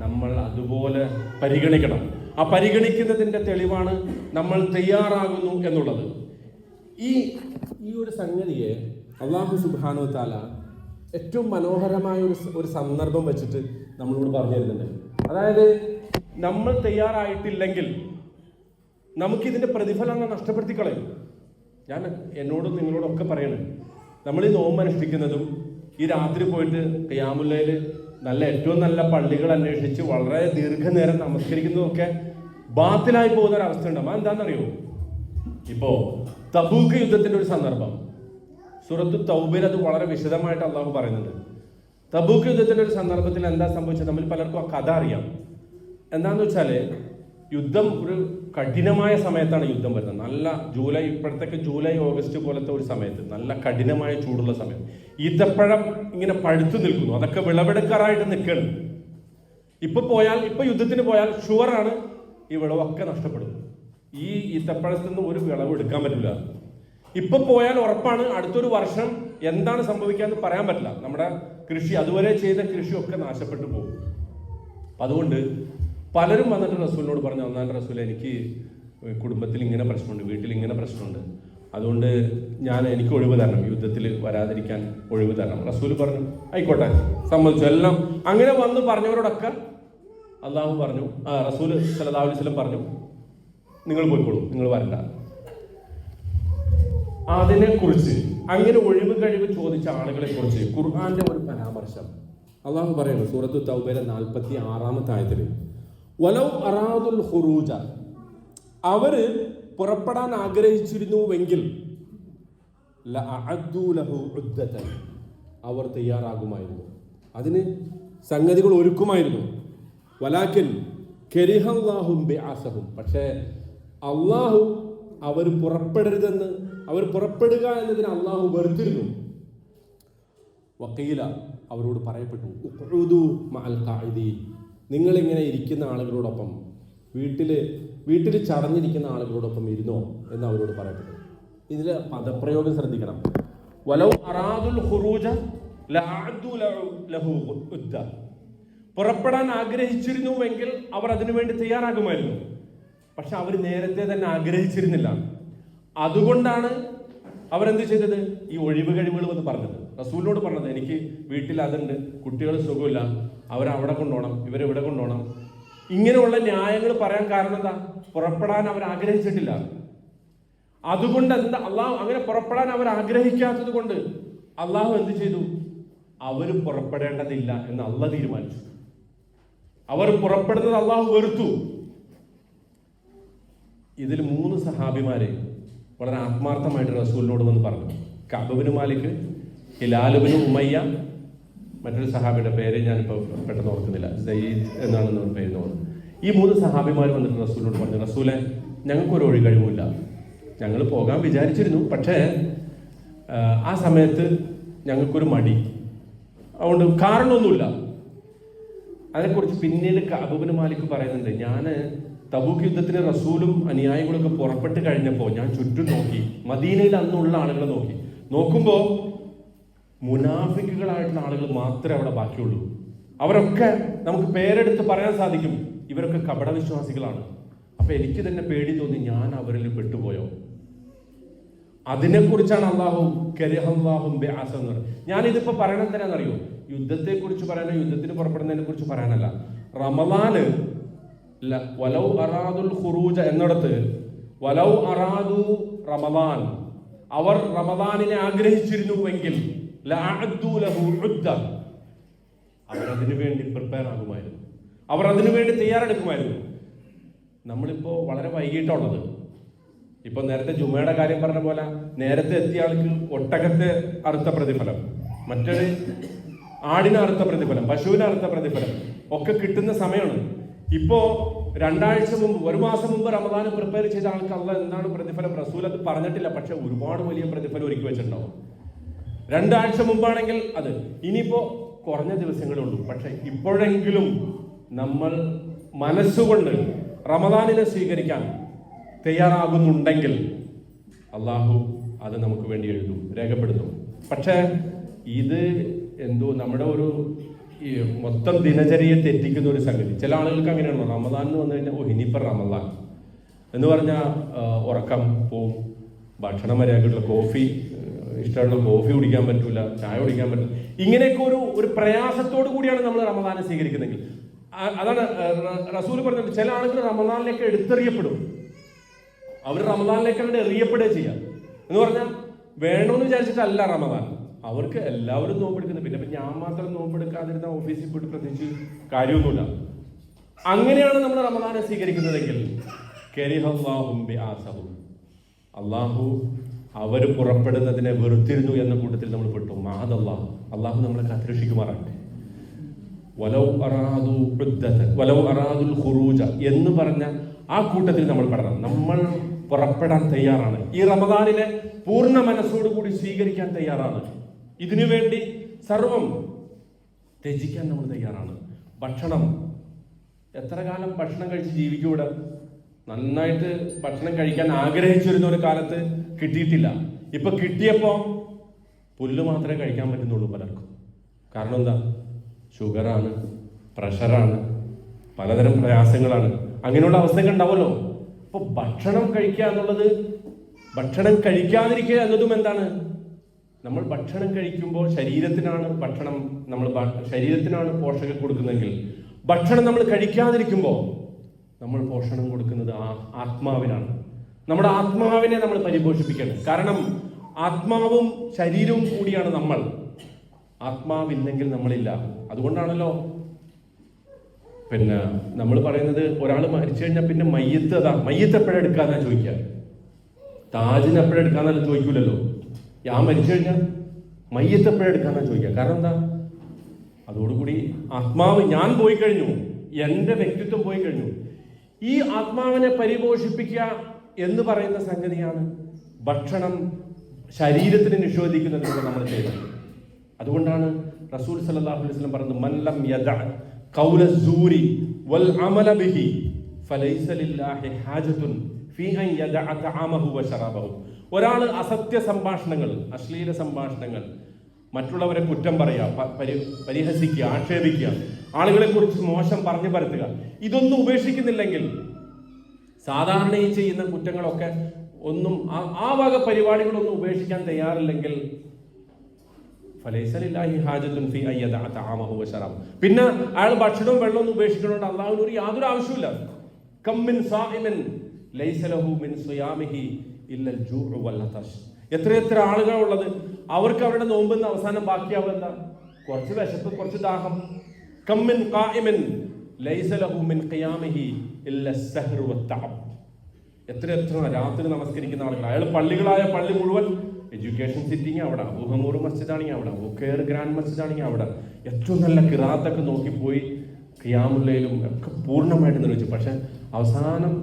നമ്മൾ അതുപോലെ പരിഗണിക്കണം. ആ പരിഗണിക്കുന്നതിൻ്റെ തെളിവാണ് നമ്മൾ തയ്യാറാകുന്നു എന്നുള്ളത്. ഈ ഒരു സംഗതിയെ അല്ലാഹു സുബ്ഹാനഹു വ തആല ഏറ്റവും മനോഹരമായ ഒരു സന്ദർഭം വെച്ചിട്ട് നമ്മളോട് പറഞ്ഞു തരുന്നുണ്ട്. അതായത് നമ്മൾ തയ്യാറായിട്ടില്ലെങ്കിൽ നമുക്കിതിൻ്റെ പ്രതിഫലം നഷ്ടപ്പെടുത്തി കളയും. ഞാൻ എന്നോടും നിങ്ങളോടൊക്കെ പറയണം, നമ്മൾ ഈ നോമ്പ് അനുഷ്ഠിക്കുന്നതും ഈ രാത്രി പോയിട്ട് ഖിയാമുൽ ലൈൽ നല്ല ഏറ്റവും നല്ല പള്ളികൾ അന്വേഷിച്ച് വളരെ ദീർഘനേരം നമസ്കരിക്കുന്നതൊക്കെ ബാത്തിലായി പോകുന്ന ഒരവസ്ഥ ഉണ്ടാവും. എന്താണെന്നറിയോ? ഇപ്പോ തബൂക്ക് യുദ്ധത്തിന്റെ ഒരു സന്ദർഭം സൂറത്തു തൗബയിൽ അത് വളരെ വിശദമായിട്ട് അള്ളാഹു പറയുന്നുണ്ട്. തബൂക്ക് യുദ്ധത്തിന്റെ ഒരു സന്ദർഭത്തിൽ എന്താ സംഭവിച്ചത്? നമ്മൾ പലർക്കും ആ കഥ അറിയാം. എന്താന്ന് വെച്ചാല് യുദ്ധം ഒരു കഠിനമായ സമയത്താണ് യുദ്ധം വരുന്നത്. നല്ല ഇപ്പോഴത്തേക്ക് ജൂലൈ ഓഗസ്റ്റ് പോലത്തെ ഒരു സമയത്ത്, നല്ല കഠിനമായ ചൂടുള്ള സമയം. ഈത്തപ്പഴം ഇങ്ങനെ പഴുത്തു നിൽക്കുന്നു, അതൊക്കെ വിളവെടുക്കാറായിട്ട് നിൽക്കണം. ഇപ്പൊ യുദ്ധത്തിന് പോയാൽ ഷുവറാണ് ഈ വിളവൊക്കെ നഷ്ടപ്പെടും. ഈ ഈത്തപ്പഴത്തിൽ നിന്ന് ഒരു വിളവ് എടുക്കാൻ പറ്റില്ല. ഇപ്പൊ പോയാൽ ഉറപ്പാണ് അടുത്തൊരു വർഷം എന്താണ് സംഭവിക്കാന്ന് പറയാൻ പറ്റില്ല. നമ്മുടെ കൃഷി, അതുവരെ ചെയ്ത കൃഷിയൊക്കെ നാശപ്പെട്ടു പോകും. അതുകൊണ്ട് പലരും വന്നിട്ട് റസൂലിനോട് പറഞ്ഞു, ഒന്നാം റസൂൽ, എനിക്ക് കുടുംബത്തിൽ ഇങ്ങനെ പ്രശ്നമുണ്ട്, വീട്ടിൽ ഇങ്ങനെ പ്രശ്നമുണ്ട്, അതുകൊണ്ട് എനിക്ക് ഒഴിവ് തരണം, യുദ്ധത്തിൽ വരാതിരിക്കാൻ ഒഴിവ് തരണം. റസൂൽ പറഞ്ഞു, ആയിക്കോട്ടെ, സമ്മതിച്ചു. എല്ലാം അങ്ങനെ വന്ന് പറഞ്ഞവരോടൊക്കെ അള്ളാഹു പറഞ്ഞു, റസൂൽ സല്ലല്ലാഹു അലൈഹി വസല്ലം പറഞ്ഞു, നിങ്ങൾ പോയിക്കോളൂ, നിങ്ങൾ വരണ്ട. അതിനെക്കുറിച്ച്, അങ്ങനെ ഒഴിവ് കഴിവ് ചോദിച്ച ആളുകളെ കുറിച്ച് ഖുർആന്റെ ഒരു പരാമർശം അള്ളാഹു പറയുന്നു സൂറത്തു തൗബയിലെ 46-ാമത്തെ ആയത്തിൽ, വലൗ അറാദുൽ ഖുറൂജ, അവര് പുറപ്പെടാൻ ആഗ്രഹിച്ചിരുന്നുവെങ്കിൽ ലഅഅദ്ദു ലഹു ഉദ്ദതൻ, അവർ തയ്യാറാകുമായിരുന്നു, അതിന് സംഗതികൾ ഒരുക്കുമായിരുന്നു. വലാകിൻ കരിഹല്ലാഹും ബിഅസഹും, പക്ഷേ അള്ളാഹു അവർ പുറപ്പെടരുതെന്ന്, അവർ പുറപ്പെടുക എന്നതിന് അള്ളാഹു വെറുത്തിരുന്നു. വഖീല, അവരോട് പറയപ്പെട്ടു, ഉഖ്ഉദു മഅൽ ഖാഇദീൻ, നിങ്ങളിങ്ങനെ ഇരിക്കുന്ന ആളുകളോടൊപ്പം, വീട്ടിൽ ചടഞ്ഞിരിക്കുന്ന ആളുകളോടൊപ്പം ഇരുന്നോ എന്ന് അവരോട് പറയപ്പെട്ടു. ഇതിലെ പദപ്രയോഗം ശ്രദ്ധിക്കണം. വലൗ അറാദുൽ ഖുറൂജ ലഅഅദ്ദു ലഹു ഉദ്ദ, പുറപ്പെടാൻ ആഗ്രഹിച്ചിരുന്നുവെങ്കിൽ അവർ അതിനുവേണ്ടി തയ്യാറാകുമായിരുന്നു. പക്ഷെ അവർ നേരത്തെ തന്നെ ആഗ്രഹിച്ചിരുന്നില്ല. അതുകൊണ്ടാണ് അവരെന്ത് ചെയ്തത്? ഈ ഒഴിവ് കഴിവുകൾ എന്ന് പറഞ്ഞത്, റസൂലിനോട് പറഞ്ഞത്, എനിക്ക് വീട്ടിൽ അതുണ്ട്, കുട്ടികൾ സുഖമില്ല, അവരവിടെ കൊണ്ടുപോകണം, ഇവരെവിടെ കൊണ്ടുപോകണം, ഇങ്ങനെയുള്ള ന്യായങ്ങൾ പറയാൻ കാരണം എന്താ? പുറപ്പെടാൻ അവർ ആഗ്രഹിച്ചിട്ടില്ല. അതുകൊണ്ട് എന്താ അള്ളാഹു അങ്ങനെ പുറപ്പെടാൻ അവർ ആഗ്രഹിക്കാത്തത് കൊണ്ട് അള്ളാഹു എന്ത് ചെയ്തു? അവർ പുറപ്പെടേണ്ടതില്ല എന്ന് അള്ളാഹ് തീരുമാനിച്ചു. അവർ പുറപ്പെടുന്നത് അള്ളാഹു വെറുത്തു. ഇതിൽ 3 സഹാബിമാര് വളരെ ആത്മാർത്ഥമായിട്ട് റസൂലിനോട് വന്ന് പറഞ്ഞു. കഅബ് ബിൻ മാലിക്, ഹിലാൽ ബിൻ ഉമയ്യ, മറ്റൊരു സഹാബിയുടെ പേര് ഞാനിപ്പോൾ പെട്ടെന്ന് ഓർക്കുന്നില്ല, സയ്യിദ് എന്നാണെന്ന് പേര് തോന്നുന്നു. ഈ 3 സഹാബിമാർ വന്നിട്ട് റസൂലിനോട് പറഞ്ഞു, റസൂലെ, ഞങ്ങൾക്കൊരു ഒഴികഴിവില്ല, ഞങ്ങൾ പോകാൻ വിചാരിച്ചിരുന്നു, പക്ഷേ ആ സമയത്ത് ഞങ്ങൾക്കൊരു മടി, അതുകൊണ്ട് കാരണമൊന്നുമില്ല. അതേക്കുറിച്ച് പിന്നീട് കഅബ് ബിൻ മാലിക് പറയുന്നുണ്ട്, ഞാൻ തബൂക്ക് യുദ്ധത്തിന് റസൂലും അനുയായികളൊക്കെ പുറപ്പെട്ട് കഴിഞ്ഞപ്പോൾ ഞാൻ ചുറ്റും നോക്കി, മദീനയിൽ അന്നുള്ള ആളുകളെ നോക്കുമ്പോൾ മുനാഫിക്കുകളായിട്ടുള്ള ആളുകൾ മാത്രമേ അവിടെ ബാക്കിയുള്ളൂ. അവരൊക്കെ നമുക്ക് പേരെടുത്ത് പറയാൻ സാധിക്കും, ഇവരൊക്കെ കപടവിശ്വാസികളാണ്. അപ്പൊ എനിക്ക് തന്നെ പേടി തോന്നി, ഞാൻ അവരിൽ പെട്ടുപോയോ? അതിനെക്കുറിച്ചാണ് അള്ളാഹു കരിഹല്ലാഹും ബിഅസ എന്ന് പറയുന്നത്. ഞാനിതിപ്പോ പറയണത് എന്തിനാണെന്നറിയോ? യുദ്ധത്തെ കുറിച്ച് പറയാനോ യുദ്ധത്തിന് പുറപ്പെടുന്നതിനെ കുറിച്ച് പറയാനല്ല. റമളാന് വലൗ അറാദുൽ ഖുറൂജ എന്നിടത്ത് വലൗ അറാദു റമളാൻ, അവർ റമളാനിനെ ആഗ്രഹിച്ചിരുന്നുവെങ്കിൽ ലഅഅദ്ദു ലഹു ഉദ്ദ, അവർ അതിനു വേണ്ടി പ്രിപ്പയർ ആകുമായിരുന്നു, അവർ അതിനു വേണ്ടി തയ്യാറെടുക്കുമായിരുന്നു. നമ്മളിപ്പോ വളരെ വൈകിട്ടുള്ളത്. ഇപ്പൊ നേരത്തെ ജുമയുടെ കാര്യം പറഞ്ഞ പോലെ നേരത്തെ എത്തിയ ആൾക്ക് ഒട്ടകത്തെ അറുത്ത പ്രതിഫലം, മറ്റൊരു ആടിനെ അറുത്ത പ്രതിഫലം, പശുവിനെ അറുത്ത പ്രതിഫലം ഒക്കെ കിട്ടുന്ന സമയമാണ്. ഇപ്പോ 2 ആഴ്ച മുമ്പ്, 1 മാസം മുമ്പ് റമദാന് പ്രിപ്പയർ ചെയ്ത ആൾക്ക് അള്ളാഹ് എന്താണ് പ്രതിഫലം റസൂൽ അത് പറഞ്ഞിട്ടില്ല, പക്ഷെ ഒരുപാട് വലിയ പ്രതിഫലം ഒരുക്കി വെച്ചിട്ടുണ്ടാവും. 2 ആഴ്ച മുമ്പാണെങ്കിൽ അത്, ഇനിയിപ്പോ കുറഞ്ഞ ദിവസങ്ങളേ ഉള്ളൂ. പക്ഷെ ഇപ്പോഴെങ്കിലും നമ്മൾ മനസ്സുകൊണ്ട് റമദാനിനെ സ്വീകരിക്കാൻ തയ്യാറാകുന്നുണ്ടെങ്കിൽ അള്ളാഹു അത് നമുക്ക് വേണ്ടി എഴുതും, രേഖപ്പെടുത്തും. പക്ഷേ ഇത് എന്തോ നമ്മുടെ ഒരു ഈ മൊത്തം ദിനചര്യയെ തെറ്റിക്കുന്ന ഒരു സംഗതി. ചില ആളുകൾക്ക് അങ്ങനെയാണോ, റമദാൻ എന്ന് വന്നു കഴിഞ്ഞാൽ ഇനിയിപ്പം റമദാൻ എന്ന് പറഞ്ഞാൽ ഉറക്കം പോവും, ഭക്ഷണം മര്യാദക്കുള്ള കോഫി, ഇഷ്ടമുള്ള കോഫി കുടിക്കാൻ പറ്റൂല, ചായ കുടിക്കാൻ പറ്റില്ല. ഇങ്ങനെയൊക്കെ ഒരു പ്രയാസത്തോടു കൂടിയാണ് നമ്മൾ റമദാനെ സ്വീകരിക്കുന്നതെങ്കിൽ അതാണ് റസൂൽ പറഞ്ഞത്. ചില ആളുകൾ റമദാനിലേക്ക് എടുത്തെറിയപ്പെടും, അവർ റമദാനിലേക്കാണ് എറിയപ്പെടുക ചെയ്യുക എന്ന് പറഞ്ഞാൽ വേണമെന്ന് വിചാരിച്ചിട്ടല്ല റമദാൻ. അവർക്ക് എല്ലാവരും നോമ്പെടുക്കുന്നത്, പിന്നെ ഞാൻ മാത്രം നോമ്പെടുക്കാതിരുന്ന ഓഫീസിൽ പോയിട്ട് പ്രത്യേകിച്ച് കാര്യമൊന്നുമില്ല. അങ്ങനെയാണ് നമ്മൾ റമദാനെ സ്വീകരിക്കുന്നതെങ്കിൽ അള്ളാഹു അവർ പുറപ്പെടുന്നതിനെ വെറുത്തിരുന്നു എന്ന കൂട്ടത്തിൽ നമ്മൾ പെട്ടു. മാദല്ലാഹ്, അള്ളാഹു നമ്മളെ കാത്തുരക്ഷിക്കുമാറാകട്ടെ. വലൗ അറാദുൽ ഖുറൂജ എന്ന് പറഞ്ഞ ആ കൂട്ടത്തിൽ നമ്മൾ പെടണം. നമ്മൾ പുറപ്പെടാൻ തയ്യാറാണ്, ഈ റമദാനിനെ പൂർണ്ണ മനസ്സോടുകൂടി സ്വീകരിക്കാൻ തയ്യാറാണ്, ഇതിനു വേണ്ടി സർവം ത്യജിക്കാൻ നമ്മൾ തയ്യാറാണ്. ഭക്ഷണം, എത്ര കാലം ഭക്ഷണം കഴിച്ച് ജീവിക്കൂടെ? നന്നായിട്ട് ഭക്ഷണം കഴിക്കാൻ ആഗ്രഹിച്ചിരുന്ന ഒരു കാലത്ത് കിട്ടിയിട്ടില്ല. ഇപ്പൊ കിട്ടിയപ്പോ പുല്ല് മാത്രമേ കഴിക്കാൻ പറ്റുന്നുള്ളൂ പലർക്കും. കാരണം എന്താ? ഷുഗറാണ്, പ്രഷറാണ്, പലതരം പ്രയാസങ്ങളാണ്. അങ്ങനെയുള്ള അവസ്ഥകൾ ഉണ്ടാവുമല്ലോ. അപ്പൊ ഭക്ഷണം കഴിക്കുക എന്നുള്ളത്, ഭക്ഷണം കഴിക്കാതിരിക്കുക എന്നതും എന്താണ്? നമ്മൾ ഭക്ഷണം കഴിക്കുമ്പോൾ ശരീരത്തിനാണ് ഭക്ഷണം, നമ്മൾ ശരീരത്തിനാണ് പോഷകം കൊടുക്കുന്നതെങ്കിൽ ഭക്ഷണം നമ്മൾ കഴിക്കാതിരിക്കുമ്പോൾ നമ്മൾ പോഷണം കൊടുക്കുന്നത് ആത്മാവിനാണ്. നമ്മുടെ ആത്മാവിനെ നമ്മൾ പരിപോഷിപ്പിക്കണം. കാരണം ആത്മാവും ശരീരവും കൂടിയാണ് നമ്മൾ. ആത്മാവില്ലെങ്കിൽ നമ്മളില്ല. അതുകൊണ്ടാണല്ലോ പിന്നെ നമ്മൾ പറയുന്നത്, ഒരാൾ മരിച്ചു കഴിഞ്ഞാൽ പിന്നെ മയ്യത്ത് എപ്പോഴെടുക്കാന്നാ ചോദിക്കുക. താജിന് എപ്പോഴെടുക്കാന്നല്ല ചോദിക്കൂലല്ലോ. ഞാൻ മരിച്ചു കഴിഞ്ഞാൽ മയ്യത്ത് എപ്പോഴെടുക്കാന്നാ ചോദിക്കുക. കാരണം എന്താ? അതോടുകൂടി ആത്മാവ്, ഞാൻ പോയി കഴിഞ്ഞു, എൻ്റെ വ്യക്തിത്വം പോയി കഴിഞ്ഞു. ഈ ആത്മാവിനെ പരിപോഷിപ്പിക്കുക എന്ന് പറയുന്ന സംഗതിയാണ് ഭക്ഷണം ശരീരത്തിന് നിഷേധിക്കുന്നതിലൂടെ നമ്മൾ ചെയ്യുന്നത്. അതുകൊണ്ടാണ് റസൂൽ സല്ലല്ലാഹു അലൈഹി വസല്ലം പറഞ്ഞത്, മൻ ലം യദഅ ഖൗല സൂരി വൽ അമല ബിഹി ഫലൈസ ലില്ലാഹി ഹാജത്തുൻ ഫീ അൻ യദഅ തഅമഹു വശറബഹു. ഒരാൾ അസത്യ സംഭാഷണങ്ങൾ, അശ്ലീല സംഭാഷണങ്ങൾ, മറ്റുള്ളവരെ കുറ്റം പറയുക, പരിഹസിക്കുക, ആക്ഷേപിക്കുക, ആളുകളെ കുറിച്ച് മോശം പറഞ്ഞു പരത്തുക, ഇതൊന്നും ഉപേക്ഷിക്കുന്നില്ലെങ്കിൽ, സാധാരണ ഈ ചെയ്യുന്ന കുറ്റങ്ങളൊക്കെ ഒന്നും ആ വക പരിപാടികളൊന്നും ഉപേക്ഷിക്കാൻ തയ്യാറില്ലെങ്കിൽ പിന്നെ അയാൾ ഭക്ഷണവും വെള്ളവും ഉപേക്ഷിക്കണോണ്ട് അള്ളാഹുവിന് യാതൊരു ആവശ്യമില്ല. ഇല്ലൽ ജൂഉ വൽ അതാശ്. എത്ര ആളുകളുള്ളത്, അവർക്ക് അവരുടെ നോമ്പെന്ന് അവസാനം ബാക്കിയാവുക എന്താ? കുറച്ച് വിശപ്പ്, കുറച്ച് ദാഹം. കമ്മിൻ ഖായിമിൻ ലൈസ ലഹു മിൻ ഖിയാമിഹി ഇല്ല അസ്സഹ്റു വത്തഅബ്. എത്ര രാത്രി നമസ്കരിക്കുന്ന ആളുകൾ. അയാൾ പള്ളികളായ പള്ളി മുഴുവൻ എഡ്യൂക്കേഷൻ സിറ്റിങ് അവിടെ, അബൂഹമൂർ മസ്ജിദ് ആണെങ്കിൽ അവിടെ, ബുക്കേർ ഗ്രാൻഡ് മസ്ജിദ് ആണെങ്കിൽ അവിടെ, ഏറ്റവും നല്ല ഖിറാത്തൊക്കെ നോക്കിപ്പോയി ഖിയാമുൽ ലൈലും ഒക്കെ പൂർണ്ണമായിട്ട് നിർവഹിച്ചു. പക്ഷെ അവസാനം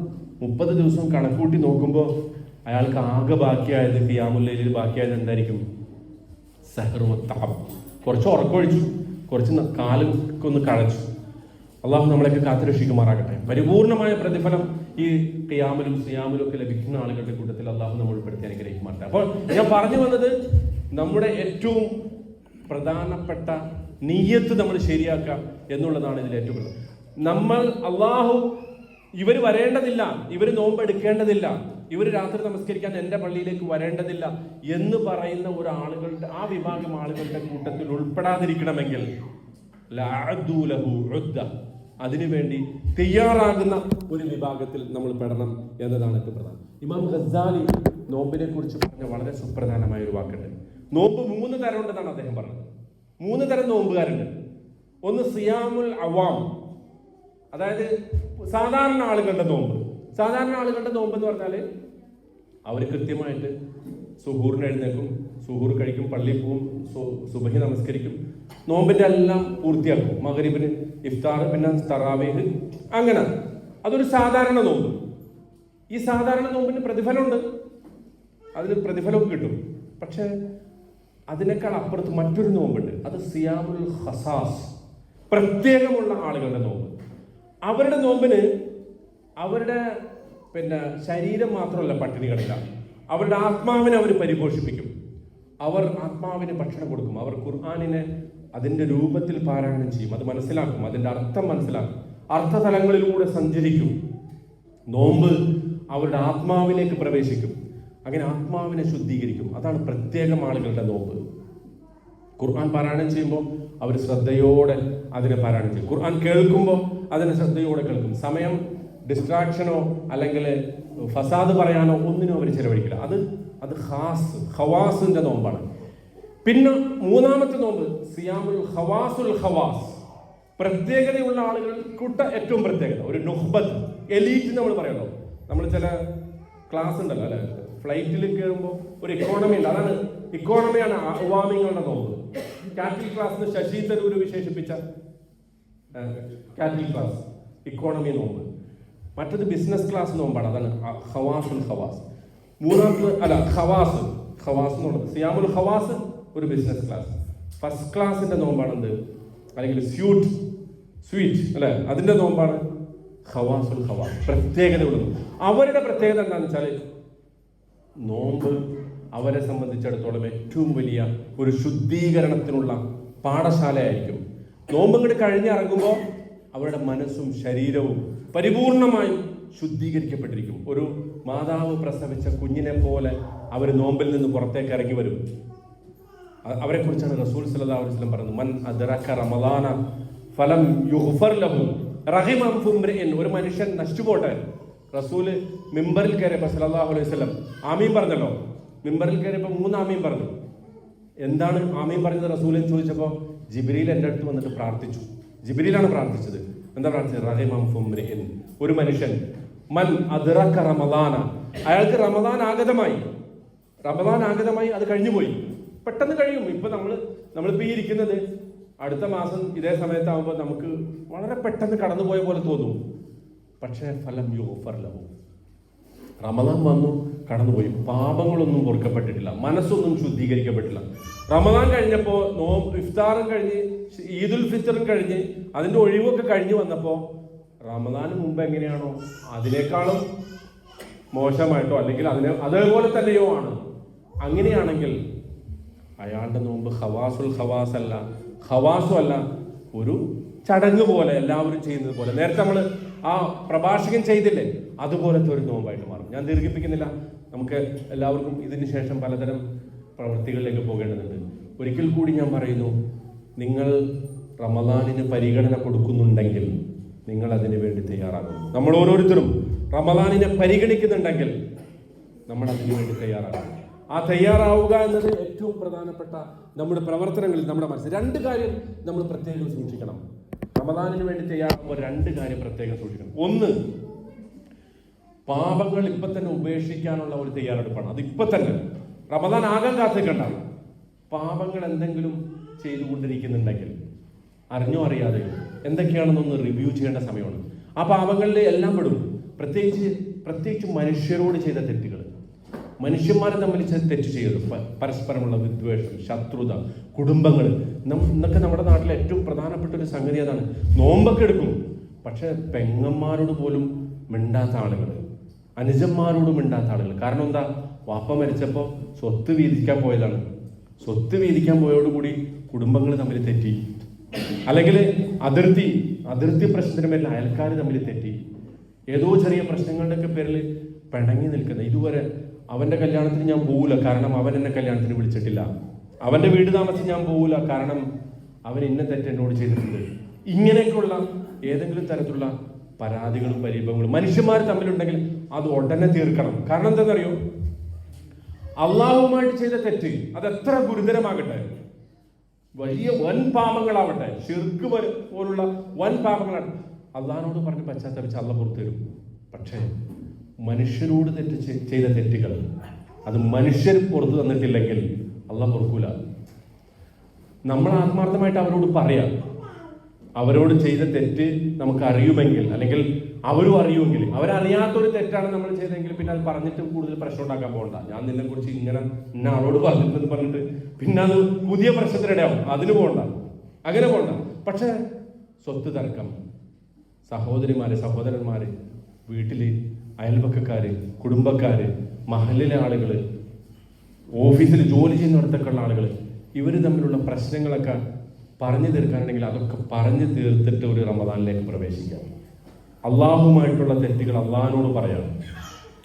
30 ദിവസം കണക്കൂട്ടി നോക്കുമ്പോൾ അയാൾക്ക് ആകെ ബാക്കിയായത്, ഖിയാമുൽ ലൈലിൽ ബാക്കിയായത് എന്തായിരിക്കും? സഹ്റു വത്തഅബ്. കുറച്ച് ഉറക്കൊഴിച്ചു, കുറച്ച് കാലൊക്കെ കഴച്ചു. അള്ളാഹു നമ്മളെയൊക്കെ കാത്തുരക്ഷിക്കുമാറാകട്ടെ. പരിപൂർണമായ പ്രതിഫലം ഈ ഖിയാമിലും സിയാമിലും ഒക്കെ ലഭിക്കുന്ന ആളുകളുടെ കൂട്ടത്തിൽ അള്ളാഹു നമ്മൾ ഉൾപ്പെടുത്തി അനുഗ്രഹിക്കുമാറാകട്ടെ. അപ്പോൾ ഞാൻ പറഞ്ഞു വന്നത്, നമ്മുടെ ഏറ്റവും പ്രധാനപ്പെട്ട നിയ്യത്ത് നമ്മൾ ശരിയാക്കുക എന്നുള്ളതാണ് ഇതിൽ ഏറ്റവും പ്രധാനം. നമ്മൾ ഇവർ വരേണ്ടതില്ല, ഇവർ നോമ്പ് എടുക്കേണ്ടതില്ല, ഇവർ രാത്രി നമസ്കരിക്കാൻ എൻ്റെ പള്ളിയിലേക്ക് വരേണ്ടതില്ല എന്ന് പറയുന്ന ഒരാളുകളുടെ, ആ വിഭാഗം ആളുകളുടെ കൂട്ടത്തിൽ ഉൾപ്പെടാതിരിക്കണമെങ്കിൽ അതിനുവേണ്ടി തയ്യാറാകുന്ന ഒരു വിഭാഗത്തിൽ നമ്മൾ പെടണം എന്നതാണ് ഏറ്റവും പ്രധാനം. ഇമാം ഗസാലി നോമ്പിനെ കുറിച്ച് പറഞ്ഞ വളരെ സുപ്രധാനമായ ഒരു വാക്കുണ്ട്. നോമ്പ് 3 തരം ഉണ്ടെന്നാണ് അദ്ദേഹം പറഞ്ഞത്. 3 തരം നോമ്പുകാരുണ്ട്. ഒന്ന് സിയാമുൽ അവാം, അതായത് സാധാരണ ആളുകളുടെ നോമ്പ്. സാധാരണ ആളുകളുടെ നോമ്പ് എന്ന് പറഞ്ഞാൽ അവർ കൃത്യമായിട്ട് സുഹൂറിന് എഴുന്നേൽക്കും, സുഹൂർ കഴിക്കും, പള്ളിയിൽ പോവും, സുബഹി നമസ്കരിക്കും, നോമ്പിന്റെ എല്ലാം പൂർത്തിയാക്കും, മഗ്രിബിന് ഇഫ്താർ, പിന്നെ തറാവീഹ്, അങ്ങനെ. അതൊരു സാധാരണ നോമ്പ്. ഈ സാധാരണ നോമ്പിന് പ്രതിഫലമുണ്ട്, അതിന് പ്രതിഫലമൊക്കെ കിട്ടും. പക്ഷെ അതിനേക്കാൾ അപ്പുറത്ത് മറ്റൊരു നോമ്പുണ്ട്. അത് സിയാമുൽ ഖസാസ്, പ്രത്യേകമുള്ള ആളുകളുടെ നോമ്പ്. അവരുടെ നോമ്പിന് അവരുടെ ശരീരം മാത്രമല്ല പട്ടിണി കിടക്കുക, അവരുടെ ആത്മാവിനെ അവർ പരിപോഷിപ്പിക്കും. അവർ ആത്മാവിന് ഭക്ഷണം കൊടുക്കും. അവർ ഖുർആനിനെ അതിൻ്റെ രൂപത്തിൽ പാരായണം ചെയ്യും, അത് മനസ്സിലാക്കും, അതിൻ്റെ അർത്ഥം മനസ്സിലാക്കും, അർത്ഥതലങ്ങളിലൂടെ സഞ്ചരിക്കും. നോമ്പ് അവരുടെ ആത്മാവിലേക്ക് പ്രവേശിക്കും, അങ്ങനെ ആത്മാവിനെ ശുദ്ധീകരിക്കും. അതാണ് പ്രത്യേകം ആളുകളുടെ നോമ്പ്. ഖുർആൻ പാരായണം ചെയ്യുമ്പോൾ അവർ ശ്രദ്ധയോടെ അതിനെ പാരായണം ചെയ്യും. ഖുർആൻ കേൾക്കുമ്പോൾ അതിനെ ശ്രദ്ധയോടെ കേൾക്കും. സമയം ഡിസ്ട്രാക്ഷനോ അല്ലെങ്കിൽ ഫസാദ് പറയാനോ ഒന്നിനും അവർ ചെലവഴിക്കില്ല. അത് ഖവാസിന്റെ നോമ്പാണ്. പിന്നെ 3ാമത്തെ നോമ്പ് സിയാമുൽ ഖവാസുൽ ഖവാസ്, പ്രത്യേകതയുള്ള ആളുകൾ കൂട്ട ഏറ്റവും പ്രത്യേകത, ഒരു നുഹ്ബത്ത്, എലീറ്റ് നമ്മൾ പറയണോ. നമ്മൾ ചില ക്ലാസ് ഉണ്ടല്ലോ അല്ലെ, ഫ്ലൈറ്റിൽ കയറുമ്പോൾ ഒരു ഇക്കോണമി ഉണ്ട്, അതാണ് ഇക്കോണമിയാണ് അവാമിങ്ങളുടെ നോമ്പ്. കാറ്റിൽ ക്ലാസ് ശശി തരൂർ വിശേഷിപ്പിച്ച കാറ്റിൽ ക്ലാസ് ഇക്കോണമി നോമ്പ്. മറ്റത് ബിസിനസ് ക്ലാസ് നോമ്പാണ്, അതാണ് ഖവാസുൽ ഖവാസ്. 3ാമത്തെ ഖവാസ് എന്നുള്ളത് സിയാമുൽ ഖവാസ്, ഒരു ബിസിനസ് ക്ലാസ്. ഫസ്റ്റ് ക്ലാസിന്റെ നോമ്പാണെന്ത്, അല്ലെങ്കിൽ സ്വീറ്റ് അല്ലെ, അതിന്റെ നോമ്പാണ് ഖവാസുൽ ഖവാസ്, പ്രത്യേകതയുള്ളത്. അവരുടെ പ്രത്യേകത എന്താണെന്ന് വെച്ചാൽ, നോമ്പ് അവരെ സംബന്ധിച്ചിടത്തോളം ഏറ്റവും വലിയ ഒരു ശുദ്ധീകരണത്തിനുള്ള പാഠശാലയായിരിക്കും. നോമ്പ് ഇങ്ങോട്ട് കഴിഞ്ഞിറങ്ങുമ്പോൾ അവരുടെ മനസ്സും ശരീരവും പരിപൂർണമായും ശുദ്ധീകരിക്കപ്പെട്ടിരിക്കും. ഒരു മാതാവ് പ്രസവിച്ച കുഞ്ഞിനെ പോലെ അവർ നോമ്പിൽ നിന്ന് പുറത്തേക്ക് ഇറങ്ങി വരും. അവരെ കുറിച്ചാണ് റസൂൽ സല്ലല്ലാഹു അലൈഹി വസല്ലം പറയുന്നത്, മൻ അദ്റക റമളാന ഫലം യുഗ്ഫർ ലഹു റഹിമ ഫുംറിൻ. ഒരു മനുഷ്യൻ നശിച്ചുപോട്ടെ. റസൂൽ മിമ്പറിൽ കയറിയപ്പോൾ സല്ലല്ലാഹു അലൈഹി വസല്ലം ആമീൻ പറഞ്ഞല്ലോ. മിമ്പറിൽ കയറിയപ്പോൾ 3 ആമീൻ പറഞ്ഞു. എന്താണ് ആമീൻ പറഞ്ഞത് റസൂൽ എന്ന് ചോദിച്ചപ്പോൾ, ജിബ്രീൽ എൻ്റെ അടുത്ത് വന്നിട്ട് പ്രാർത്ഥിച്ചു. ജിബ്രീലാണ് പ്രാർത്ഥിച്ചത്. എന്താ പ്രാർത്ഥിച്ചത്? റഹിമ ഫുംറിൻ, ഒരു മനുഷ്യൻ മൻ അദ്റക റമളാന, അയാൾക്ക് റമളാൻ ആഗതമായി, അത് കഴിഞ്ഞുപോയി, പെട്ടെന്ന് കഴിയും. ഇപ്പൊ നമ്മളിപ്പോ ഈ ഇരിക്കുന്നത് അടുത്ത മാസം ഇതേ സമയത്താകുമ്പോൾ നമുക്ക് വളരെ പെട്ടെന്ന് കടന്നുപോയ പോലെ തോന്നും. പക്ഷേ ഫലം യുഗ്ഫർ ലഹു, റമളാൻ വന്നു, കടന്നുപോയി, പാപങ്ങളൊന്നും പൊറുക്കപ്പെട്ടിട്ടില്ല, മനസ്സൊന്നും ശുദ്ധീകരിക്കപ്പെട്ടില്ല. റമളാൻ കഴിഞ്ഞപ്പോൾ ഇഫ്താറും കഴിഞ്ഞ് ഈദുൽ ഫിത്തറും കഴിഞ്ഞ് അതിന്റെ ഒഴിവൊക്കെ കഴിഞ്ഞു വന്നപ്പോൾ റമളാന് മുമ്പ് എങ്ങനെയാണോ അതിനേക്കാളും മോശമായിട്ടോ അല്ലെങ്കിൽ അതേപോലെ തന്നെയോ ആണ്. അങ്ങനെയാണെങ്കിൽ അയാളുടെ നോമ്പ് ഖവാസുൽ ഖവാസ് അല്ല, ഖവാസും അല്ല, ഒരു ചടങ്ങ് പോലെ, എല്ലാവരും ചെയ്യുന്നത് പോലെ. നേരത്തെ നമ്മൾ ആ പ്രഭാഷകൻ ചെയ്തില്ലേ, അതുപോലത്തെ ഒരു നോമ്പായിട്ട് മാറും. ഞാൻ ദീർഘിപ്പിക്കുന്നില്ല. നമുക്ക് എല്ലാവർക്കും ഇതിന് ശേഷം പലതരം പ്രവൃത്തികളിലേക്ക് പോകേണ്ടതുണ്ട്. ഒരിക്കൽ കൂടി ഞാൻ പറയുന്നു, നിങ്ങൾ റമളാനിന് പരിഗണന കൊടുക്കുന്നുണ്ടെങ്കിൽ നിങ്ങൾ അതിനു വേണ്ടി തയ്യാറാകും. നമ്മൾ ഓരോരുത്തരും റമളാനിനെ പരിഗണിക്കുന്നുണ്ടെങ്കിൽ നമ്മൾ അതിനു വേണ്ടി തയ്യാറാകുക. ആ തയ്യാറാവുക എന്നത് ഏറ്റവും പ്രധാനപ്പെട്ട നമ്മുടെ പ്രവർത്തനങ്ങളിൽ നമ്മുടെ മനസ്സിൽ. 2 കാര്യം നമ്മൾ പ്രത്യേകം സൂക്ഷിക്കണം. റമദാനിന് വേണ്ടി തയ്യാറാകുമ്പോൾ 2 കാര്യം പ്രത്യേകം സൂക്ഷിക്കണം. 1, പാപങ്ങൾ ഇപ്പൊ തന്നെ ഉപേക്ഷിക്കാനുള്ള ഒരു തയ്യാറെടുപ്പാണ്. അത് ഇപ്പൊ തന്നെ, റമദാൻ ആകാൻ കാത്തിക്കണ്ടാവും. പാപങ്ങൾ എന്തെങ്കിലും ചെയ്തുകൊണ്ടിരിക്കുന്നുണ്ടെങ്കിൽ അറിഞ്ഞോ അറിയാതെയോ എന്തൊക്കെയാണെന്നൊന്ന് റിവ്യൂ ചെയ്യേണ്ട സമയമാണ്. ആ പാപങ്ങളിൽ എല്ലാം പെടും. പ്രത്യേകിച്ച് മനുഷ്യരോട് ചെയ്ത തെറ്റുകൾ, മനുഷ്യന്മാരെ തമ്മിൽ തെറ്റ് ചെയ്യരുത്. പരസ്പരമുള്ള വിദ്വേഷം, ശത്രുത, കുടുംബങ്ങൾ. ഇന്നൊക്കെ നമ്മുടെ നാട്ടിലെ ഏറ്റവും പ്രധാനപ്പെട്ട ഒരു സംഗതി അതാണ്. നോമ്പൊക്കെ എടുക്കും, പക്ഷെ പെങ്ങന്മാരോട് പോലും മിണ്ടാത്ത ആളുകൾ, അനുജന്മാരോട് മിണ്ടാത്ത ആളുകൾ. കാരണം എന്താ? വാപ്പ മരിച്ചപ്പോൾ സ്വത്ത് വീതിക്കാൻ പോയതാണ്. സ്വത്ത് വീതിക്കാൻ പോയോടുകൂടി കുടുംബങ്ങൾ തമ്മിൽ തെറ്റി. അല്ലെങ്കിൽ അതിർത്തി പ്രശ്നത്തിന് പേരിൽ അയൽക്കാർ തമ്മിൽ തെറ്റി. ഏതോ ചെറിയ പ്രശ്നങ്ങളുടെയൊക്കെ പേരിൽ പിണങ്ങി നിൽക്കുന്നത്. ഇതുവരെ അവന്റെ കല്യാണത്തിന് ഞാൻ പോവില്ല, കാരണം അവൻ എന്നെ കല്യാണത്തിന് വിളിച്ചിട്ടില്ല. അവന്റെ വീട് താമസിച്ച് ഞാൻ പോവില്ല, കാരണം അവൻ ഇന്ന തെറ്റ് എന്നോട് ചെയ്തിട്ടുണ്ട്. ഇങ്ങനെയൊക്കെയുള്ള ഏതെങ്കിലും തരത്തിലുള്ള പരാതികളും പരിഭവങ്ങളും മനുഷ്യന്മാർ തമ്മിലുണ്ടെങ്കിൽ അത് ഉടനെ തീർക്കണം. കാരണം എന്താണെന്നറിയോ? അള്ളാഹുവുമായിട്ട് ചെയ്ത തെറ്റ് അത് എത്ര ഗുരുതരമാകട്ടെ, വലിയ വൻ പാപങ്ങളാവട്ടെ, ശിർക്ക് പോലുള്ള വൻ പാപങ്ങളാണ്, അള്ളാഹിനോട് പറഞ്ഞ് പശ്ചാത്തപിച്ച് അള്ളാഹ് പുറത്തു തരും. പക്ഷേ മനുഷ്യരോട് ചെയ്ത തെറ്റുകൾ അത് മനുഷ്യർ പുറത്തു തന്നിട്ടില്ലെങ്കിൽ അള്ളാഹ് പൊറുക്കൂല. നമ്മൾ ആത്മാർത്ഥമായിട്ട് അവരോട് പറയാം. അവരോട് ചെയ്ത തെറ്റ് നമുക്ക് അറിയുമെങ്കിൽ, അല്ലെങ്കിൽ അവരും അറിയുമെങ്കിൽ, അവരറിയാത്തൊരു തെറ്റാണ് നമ്മൾ ചെയ്തെങ്കിൽ പിന്നെ അത് പറഞ്ഞിട്ട് കൂടുതൽ പ്രശ്നം ഉണ്ടാക്കാൻ പോകണ്ട. ഞാൻ നിന്നെ കുറിച്ച് ഇങ്ങനെ ഇന്ന ആളോട് പറഞ്ഞിട്ടെന്ന് പറഞ്ഞിട്ട് പിന്നെ അത് പുതിയ പ്രശ്നത്തിനിടയാവും. അതിന് പോകണ്ട, അങ്ങനെ പോകണ്ട. പക്ഷെ സ്വത്ത് തർക്കം, സഹോദരന്മാര്, വീട്ടില് അയൽപക്കക്കാര്, കുടുംബക്കാര്, മഹലിലെ ആളുകൾ, ഓഫീസിൽ ജോലി ചെയ്യുന്നിടത്തൊക്കെയുള്ള ആളുകൾ, ഇവർ തമ്മിലുള്ള പ്രശ്നങ്ങളൊക്കെ പറഞ്ഞു തീർക്കാനുണ്ടെങ്കിൽ അതൊക്കെ പറഞ്ഞു തീർത്തിട്ട് ഒരു റമദാനിലേക്ക് പ്രവേശിക്കാം. അള്ളാഹുമായിട്ടുള്ള തെറ്റുകൾ അള്ളാഹിനോട് പറയാം.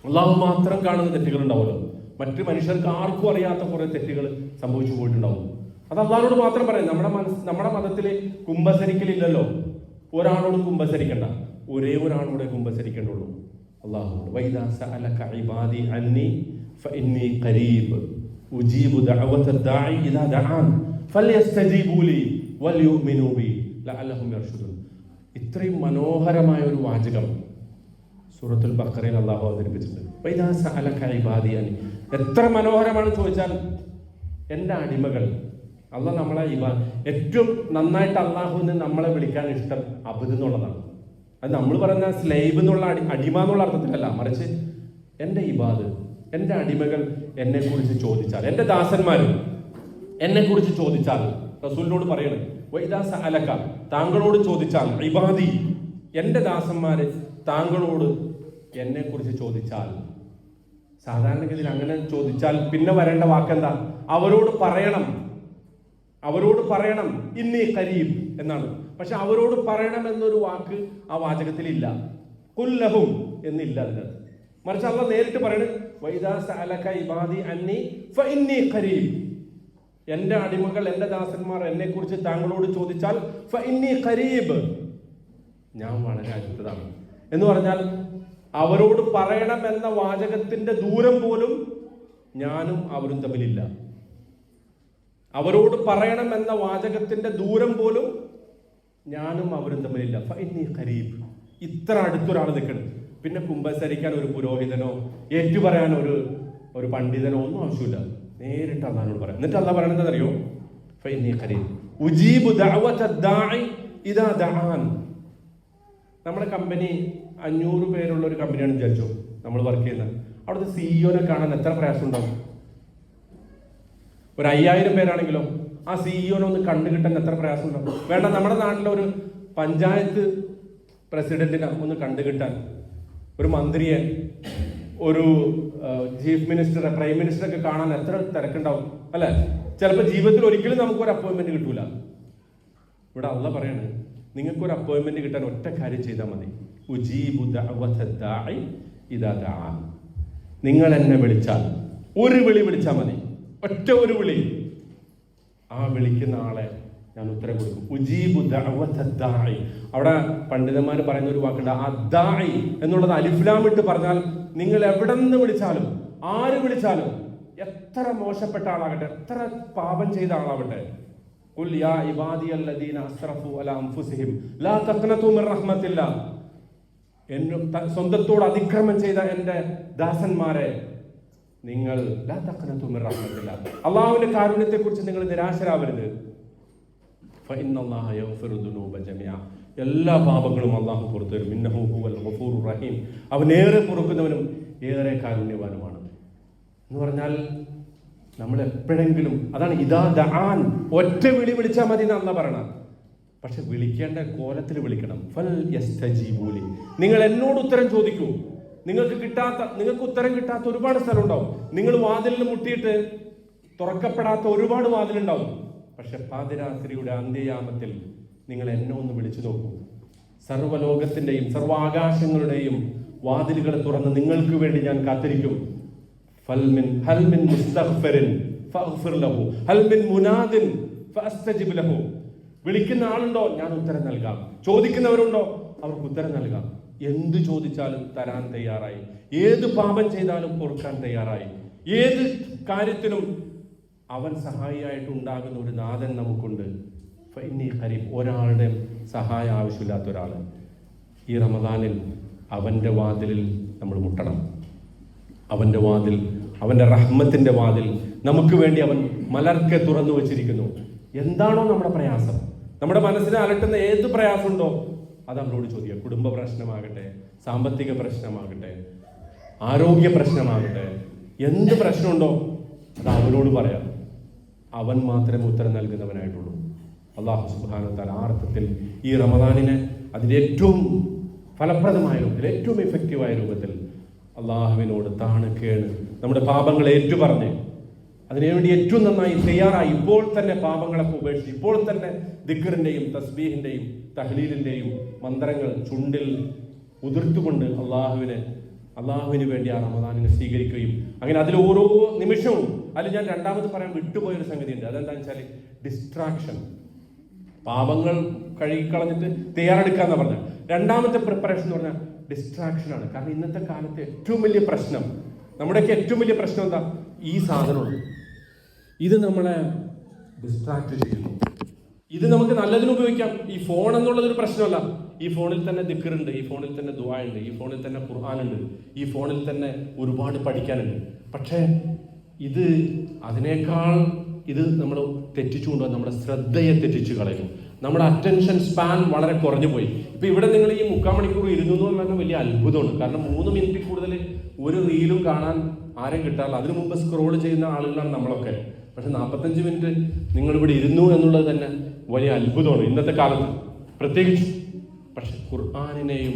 അള്ളാഹു മാത്രം കാണുന്ന തെറ്റുകൾ ഉണ്ടാവുമല്ലോ, മറ്റു മനുഷ്യർക്ക് ആർക്കും അറിയാത്ത കുറെ തെറ്റുകൾ സംഭവിച്ചു പോയിട്ടുണ്ടാവും. അത് അള്ളാഹിനോട് മാത്രം പറയാം. നമ്മുടെ മതത്തിൽ കുമ്പസരിക്കലില്ലല്ലോ. ഒരാളോട് കുമ്പസരിക്കണ്ട, ഒരേ ഒരാളോടെ കുമ്പസരിക്കേണ്ടുള്ളൂ, അള്ളാഹുനോട്. വൈദാ സഅലക ഇബാദി അന്നി ഫഇന്നി ഖരീബ് ഉജീബു ദഅവത ദാഇ ഇദാ ദഅൻ ഫല്യസ്തജീബൂ ലി വൽയുമിനൂ ബി ലഅല്ലഹും യർഷുദൂൻ. ഇത്രയും മനോഹരമായ ഒരു വാചകം സൂറത്തുൽ ബഖറയിൽ അള്ളാഹു അവതരിപ്പിച്ചിട്ടുണ്ട്. വൈദാ സഅലക ഇബാദി അന്നി. എത്ര മനോഹരമാണ് ചോദിച്ചാൽ, എൻ്റെ അടിമകൾ. അള്ളാഹ് നമ്മളെ ഏറ്റവും നന്നായിട്ട് അള്ളാഹുവിന് നമ്മളെ വിളിക്കാൻ ഇഷ്ടം അബ്ദ് എന്നുള്ളതാണ്. അത് നമ്മൾ പറയുന്ന സ്ലേവ് എന്നുള്ള അടിമ എന്നുള്ള അർത്ഥത്തിലല്ല, മറിച്ച് എൻ്റെ ഇബാദ്, എൻ്റെ അടിമകൾ എന്നെ കുറിച്ച് ചോദിച്ചാൽ, എൻ്റെ ദാസന്മാർ എന്നെ കുറിച്ച് ചോദിച്ചാൽ, റസൂലിനോട് പറയണം, വൈദാ സഅലക, താങ്കളോട് ചോദിച്ചാൽ, ഇബാദി, എൻ്റെ ദാസന്മാര് താങ്കളോട് എന്നെ കുറിച്ച് ചോദിച്ചാൽ. സാധാരണഗതിയിൽ അങ്ങനെ ചോദിച്ചാൽ പിന്നെ വരേണ്ട വാക്കെന്താ? അവരോട് പറയണം ഇന്നി ഖരീബ് എന്നാണ്. പക്ഷെ അവരോട് പറയണം എന്നൊരു വാക്ക് ആ വാചകത്തിൽ ഇല്ല. കുല്ലഹും എന്നില്ല അതിനകത്ത്. മറിച്ച് അള്ളാഹ് നേരിട്ട് പറയണം, വൈദാ സഅലക ഇബാദി അന്നി ഫഇന്നി ഖരീബ്. എൻ്റെ അടിമകൾ, എൻ്റെ ദാസന്മാർ എന്നെ കുറിച്ച് താങ്കളോട് ചോദിച്ചാൽ ഫഇന്നി ഖരീബ്, ഞാൻ വളരെ അടുത്തതാണ് എന്ന് പറഞ്ഞാൽ അവരോട് പറയണം എന്ന വാചകത്തിന്റെ ദൂരം പോലും ഞാനും അവരും തമ്മിലില്ല. അവരോട് പറയണം എന്ന വാചകത്തിന്റെ ദൂരം പോലും ഞാനും അവരും തമ്മിലില്ല. ഫഇന്നി ഖരീബ്. ഇത്ര അടുത്തൊരാൾ നിൽക്കണം. പിന്നെ കുമ്പസരിക്കാൻ ഒരു പുരോഹിതനോ ഏറ്റുപറയാൻ ഒരു പണ്ഡിതനോ ഒന്നും ആവശ്യമില്ല. നേരിട്ട് അള്ളാഹിനോട് പറയാം. എന്നിട്ട് അള്ളാഹ് പറയണത് അറിയോ? ഫഇന്നി ഖരീബ് ഉജീബു ദഅവത ദാഇ ഇദാ ദഅൻ. നമ്മുടെ കമ്പനി 500 പേരുള്ള ഒരു കമ്പനിയാണ് വിചാരിച്ചു നമ്മൾ വർക്ക് ചെയ്യുന്നത്. അവിടുത്തെ സിഇഒനെ കാണാൻ എത്ര പ്രയാസം ഉണ്ടാവും? ഒരു 5000 പേരാണെങ്കിലോ ആ സിഇഒനെ ഒന്ന് കണ്ടുകിട്ടാൻ എത്ര പ്രയാസം ഉണ്ടാവും? വേണ്ട, നമ്മുടെ നാട്ടിലെ ഒരു പഞ്ചായത്ത് പ്രസിഡന്റിനെ ഒന്ന് കണ്ടുകിട്ടാൻ, ഒരു മന്ത്രിയെ, ഒരു ചീഫ് മിനിസ്റ്ററെ, പ്രൈം മിനിസ്റ്ററൊക്കെ കാണാൻ എത്ര തിരക്കുണ്ടാവും അല്ലെ? ചിലപ്പോൾ ജീവിതത്തിൽ ഒരിക്കലും നമുക്കൊരു അപ്പോയിന്റ്മെന്റ് കിട്ടൂല. ഇവിടെ അള്ളാഹ് പറയാണ്, നിങ്ങൾക്കൊരു അപ്പോയിന്റ്മെന്റ് കിട്ടാൻ ഒറ്റ കാര്യം ചെയ്താൽ മതി. ഉജീബു ദഅവത ദാഇ ഇദാ ദഅൻ. നിങ്ങൾ എന്നെ വിളിച്ചാൽ, ഒരു വിളി വിളിച്ചാൽ മതി, ഒറ്റ ഒരു വിളി, ആ വിളിക്കുന്ന ആളെ ഞാൻ ഉത്തരം കൊടുക്കും. ഉജീബു ദഅവത ദാഇ. അവിടെ പണ്ഡിതന്മാർ പറയുന്ന ഒരു വാക്കുണ്ട്, ആ ദാഇ എന്നുള്ളത് അലിഫ് ലാം ഇട്ട് പറഞ്ഞാൽ നിങ്ങൾ എവിടെ നിന്ന് വിളിച്ചാലും ആര് വിളിച്ചാലും, എത്ര മോശപ്പെട്ട ആളാകട്ടെ, എത്ര പാപം ചെയ്ത ആളാവട്ടെ, ഖുൽ യാ ഇബാദിയല്ലദീന അസ്റഫു അലാ അൻഫുസിഹിം ലാ തഖ്നതു മിർ റഹ്മത്തില്ലാഹ്, സ്വന്തത്തോട് അതിക്രമം ചെയ്ത എൻ്റെ ദാസന്മാരെ, നിങ്ങൾ ലാ തഖ്നതു മിർ റഹ്മത്തില്ലാഹ്, അള്ളാഹുവിന്റെ കാരുണ്യത്തെ കുറിച്ച് നിങ്ങൾ നിരാശരാവരുത്. ഫഇന്നല്ലാഹ യഗ്ഫിറു ദുനൂബ ജമീഅ, എല്ലാ പാപങ്ങളും അള്ളാഹു പുറത്തു തരും. ഇന്നഹു ഹുവൽ ഗഫൂറുർ റഹീം, അവൻ ഏറെ പൊറുക്കുന്നവനും ഏറെ കാരുണ്യവാനുമാണ്. എന്ന് പറഞ്ഞാൽ നമ്മൾ എപ്പോഴെങ്കിലും, അതാണ് ഇദാ ദആൻ, ഒറ്റ വിളി വിളിച്ചാൽ മതി എന്ന് അല്ലാഹ് പറയണം. പക്ഷെ വിളിക്കേണ്ട കോലത്തിൽ വിളിക്കണം. ഫൽ യസ്തജീബൂലി, നിങ്ങൾ എന്നോട് ഉത്തരം ചോദിക്കൂ. നിങ്ങൾക്ക് ഉത്തരം കിട്ടാത്ത ഒരുപാട് സ്ഥലം ഉണ്ടാവും. നിങ്ങൾ വാതിലിൽ മുട്ടിയിട്ട് തുറക്കപ്പെടാത്ത ഒരുപാട് വാതിലുണ്ടാവും. പക്ഷെ പാതിരാത്രിയുടെ അന്ത്യയാമത്തിൽ നിങ്ങൾ എന്നെ ഒന്ന് വിളിച്ചു നോക്കൂ. സർവ്വലോകത്തിന്റെയും സർവ്വാകാശങ്ങളുടെയും വാതിലുകൾ തുറന്ന് നിങ്ങൾക്ക് വേണ്ടി ഞാൻ കാത്തിരിക്കും. ഹൽ മിൻ മുസ്തഗ്ഫിറിൻ ഫഗ്ഫിർ ലഹു ഹൽ മിൻ മുനാദിൻ ഫഅസ്തജിബ് ലഹു. വിളിക്കുന്ന ആളുണ്ടോ, ഞാൻ ഉത്തരം നൽകാം. ചോദിക്കുന്നവരുണ്ടോ, അവർക്ക് ഉത്തരം നൽകാം. എന്ത് ചോദിച്ചാലും തരാൻ തയ്യാറായി. ഏത് പാപം ചെയ്താലും പൊറുക്കാൻ തയ്യാറായി. ഏത് കാര്യത്തിലും അവൻ സഹായിയായിട്ട് ഉണ്ടാകുന്ന ഒരു നാഥൻ നമുക്കുണ്ട്. ഫഇന്നി ഖരീബ്, ഒരാളുടെ സഹായം ആവശ്യമില്ലാത്ത ഒരാൾ. ഈ റമദാനിൽ അവൻ്റെ വാതിലിൽ നമ്മൾ മുട്ടണം. അവൻ്റെ വാതിൽ, അവൻ്റെ റഹ്മത്തിൻ്റെ വാതിൽ നമുക്ക് വേണ്ടി അവൻ മലർക്കെ തുറന്നു വച്ചിരിക്കുന്നു. എന്താണോ നമ്മുടെ പ്രയാസം, നമ്മുടെ മനസ്സിനെ അലട്ടുന്ന ഏത് പ്രയാസമുണ്ടോ അത് അവനോട് ചോദിക്കുക. കുടുംബ പ്രശ്നമാകട്ടെ, സാമ്പത്തിക പ്രശ്നമാകട്ടെ, ആരോഗ്യ പ്രശ്നമാകട്ടെ, എന്ത് പ്രശ്നമുണ്ടോ അത് അവനോട് പറയാം. അവൻ മാത്രമേ ഉത്തരം നൽകുന്നവനായിട്ടുള്ളൂ. അല്ലാഹു സുബ്ഹാനഹു വ തആല ആ അർത്ഥത്തിൽ ഈ റമദാനിനെ അതിൻ്റെ ഏറ്റവും ഫലപ്രദമായ രൂപത്തിൽ, ഏറ്റവും എഫക്റ്റീവായ രൂപത്തിൽ അള്ളാഹുവിനോട് താണുകേണ് നമ്മുടെ പാപങ്ങളെ ഏറ്റുപറഞ്ഞ് അതിനുവേണ്ടി ഏറ്റവും നന്നായി തയ്യാറായി ഇപ്പോൾ തന്നെ പാപങ്ങളൊക്കെ ഉപേക്ഷിച്ച് ഇപ്പോൾ തന്നെ ദിക്റിന്റെയും തസ്ബീഹിന്റെയും തഹ്ലീലിന്റെയും മന്ത്രങ്ങൾ ചുണ്ടിൽ ഉതിർത്തുകൊണ്ട് അള്ളാഹുവിന് വേണ്ടി ആ റമദാനിനെ സ്വീകരിക്കുകയും അങ്ങനെ അതിൽ ഓരോ നിമിഷവും അതിൽ ഞാൻ രണ്ടാമത് പറയാൻ വിട്ടുപോയൊരു സംഗതിയുണ്ട്. അതെന്താണെന്ന് വെച്ചാൽ ഡിസ്ട്രാക്ഷൻ. പാപങ്ങൾ കഴുകിക്കളഞ്ഞിട്ട് തയ്യാറെടുക്കാന്ന് പറഞ്ഞാൽ രണ്ടാമത്തെ പ്രിപ്പറേഷൻ എന്ന് പറഞ്ഞാൽ ഡിസ്ട്രാക്ഷനാണ്. കാരണം ഇന്നത്തെ കാലത്തെ ഏറ്റവും വലിയ പ്രശ്നം, നമ്മുടെയൊക്കെ ഏറ്റവും വലിയ പ്രശ്നം എന്താ? ഈ സാധനമുള്ളൂ, ഇത് നമ്മളെ ഡിസ്ട്രാക്ട് ചെയ്യുന്നു. ഇത് നമുക്ക് നല്ലതിന് ഉപയോഗിക്കാം. ഈ ഫോൺ എന്നുള്ളതൊരു പ്രശ്നമല്ല. ഈ ഫോണിൽ തന്നെ ദിക്റുണ്ട്, ഈ ഫോണിൽ തന്നെ ദുആ ഉണ്ട്, ഈ ഫോണിൽ തന്നെ ഖുർആനുണ്ട്, ഈ ഫോണിൽ തന്നെ ഒരുപാട് പഠിക്കാനുണ്ട്. പക്ഷേ അതിനേക്കാൾ നമ്മൾ തെറ്റിച്ചുകൊണ്ട് നമ്മുടെ ശ്രദ്ധയെ തെറ്റിച്ചു കളയും. നമ്മുടെ അറ്റൻഷൻ സ്പാൻ വളരെ കുറഞ്ഞു പോയി. ഇപ്പൊ ഇവിടെ നിങ്ങൾ ഈ 3/4 മണിക്കൂർ ഇരുന്നു എന്ന് പറഞ്ഞാൽ വലിയ അത്ഭുതമാണ്. കാരണം 3 മിനിറ്റ് കൂടുതൽ ഒരു റീലും കാണാൻ ആരും കിട്ടാറില്ല. അതിനു മുമ്പ് സ്ക്രോൾ ചെയ്യുന്ന ആളുകളാണ് നമ്മളൊക്കെ. പക്ഷെ 45 മിനിറ്റ് നിങ്ങളിവിടെ ഇരുന്നു എന്നുള്ളത് തന്നെ വലിയ അത്ഭുതമാണ് ഇന്നത്തെ കാലത്ത് പ്രത്യേകിച്ച്. പക്ഷെ ഖുർആനിനെയും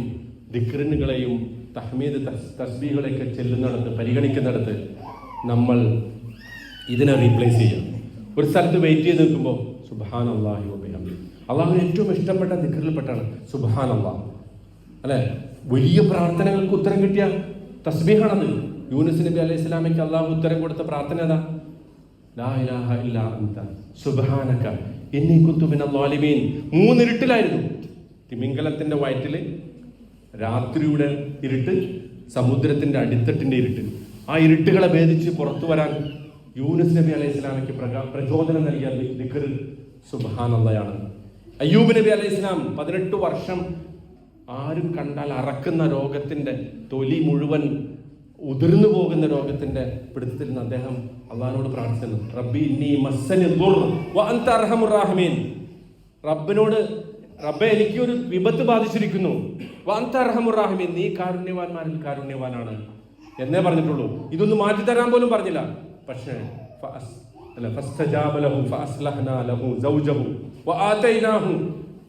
ദിക്റുകളെയും തഹ്മീദ് തസ്ബീഹുകളെയൊക്കെ ചെല്ലുന്നിടത്ത്, പരിഗണിക്കുന്നിടത്ത് നമ്മൾ ഇതിനെ റീപ്ലേസ് ചെയ്യാം. ഒരു സ്ഥലത്ത് വെയിറ്റ് ചെയ്ത് നിൽക്കുമ്പോൾ സുബ്ഹാനല്ലാഹി വ ബിഹംദിഹി, അള്ളാഹുവിന് ഏറ്റവും ഇഷ്ടപ്പെട്ട ദിക്റിൽപ്പെട്ടാണ് സുബ്ഹാനല്ലാഹ്. അല്ലെ, വലിയ പ്രാർത്ഥനകൾക്ക് ഉത്തരം കിട്ടിയ തസ്ബീഹാണത്. യൂനുസ് നബി അലൈഹി സ്വലാമയ്ക്ക് അള്ളാഹു ഉത്തരം കൊടുത്ത പ്രാർത്ഥന ഏതാ? ലാ ഇലാഹ ഇല്ലാ അൻത സുബ്ഹാനക ഇന്നി കുന്തു മിനൽ ളാലിമീൻ. 3 ഇരുട്ടിലായിരുന്നു. തിമിംഗലത്തിന്റെ വയറ്റില് രാത്രിയുടെ ഇരുട്ട്, സമുദ്രത്തിന്റെ അടിത്തട്ടിന്റെ ഇരുട്ട്. ആ ഇരുട്ടുകളെ ഭേദിച്ച് പുറത്തു വരാൻ യൂനുസ് നബി അലൈഹി സ്വലാമയ്ക്ക് പ്രചോദനം നൽകിയ ദിക്ർ സുബ്ഹാനല്ലാഹയാണ്. അയ്യൂബ് നബി അലൈഹി സ്വലാം 18 വർഷം ആരും കണ്ടാൽ അറക്കുന്ന രോഗത്തിന്റെ, തൊലി മുഴുവൻ ഉതിർന്നു പോകുന്ന രോഗത്തിന്റെ പിടുത്തത്തിൽ നിന്ന് അദ്ദേഹം അള്ളാഹിനോട് പ്രാർത്ഥിക്കുന്നു. റബ്ബി ഇന്നി മസ്സനി ദുർ വ അൻത അർഹമുർ റഹീമീൻ. റബ്ബേ എനിക്കൊരു വിപത്ത് ബാധിച്ചിരിക്കുന്നു. വ അൻത അർഹമുർ റഹീമീൻ, നീ കാരുണ്യവാന്മാരിൽ കാരുണ്യവാനാണ് എന്നേ പറഞ്ഞിട്ടുള്ളൂ. ഇതൊന്നും മാറ്റിത്തരാൻ പോലും പറഞ്ഞില്ല. പക്ഷേ ഫസ്തജാബ ലഹു ഫഅസ്ലഹ്നാ ലഹു സൗജഹു വആതൈനാഹു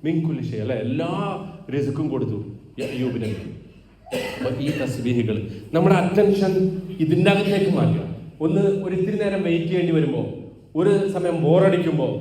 മിൻ കുല്ലി ഷൈ. എല്ലാ റിസ്ക്കും കൊടുത്തു അയ്യൂബ് നബി. ഈ തസ്ബീഹുകൾ നമ്മുടെ അറ്റൻഷൻ ഇതിൻ്റെ അകത്തേക്ക് മാറ്റുക. ഒരിത്തിരി നേരം വെയിറ്റ് ചെയ്യേണ്ടി വരുമ്പോൾ, ഒരു സമയം ബോറടിക്കുമ്പോൾ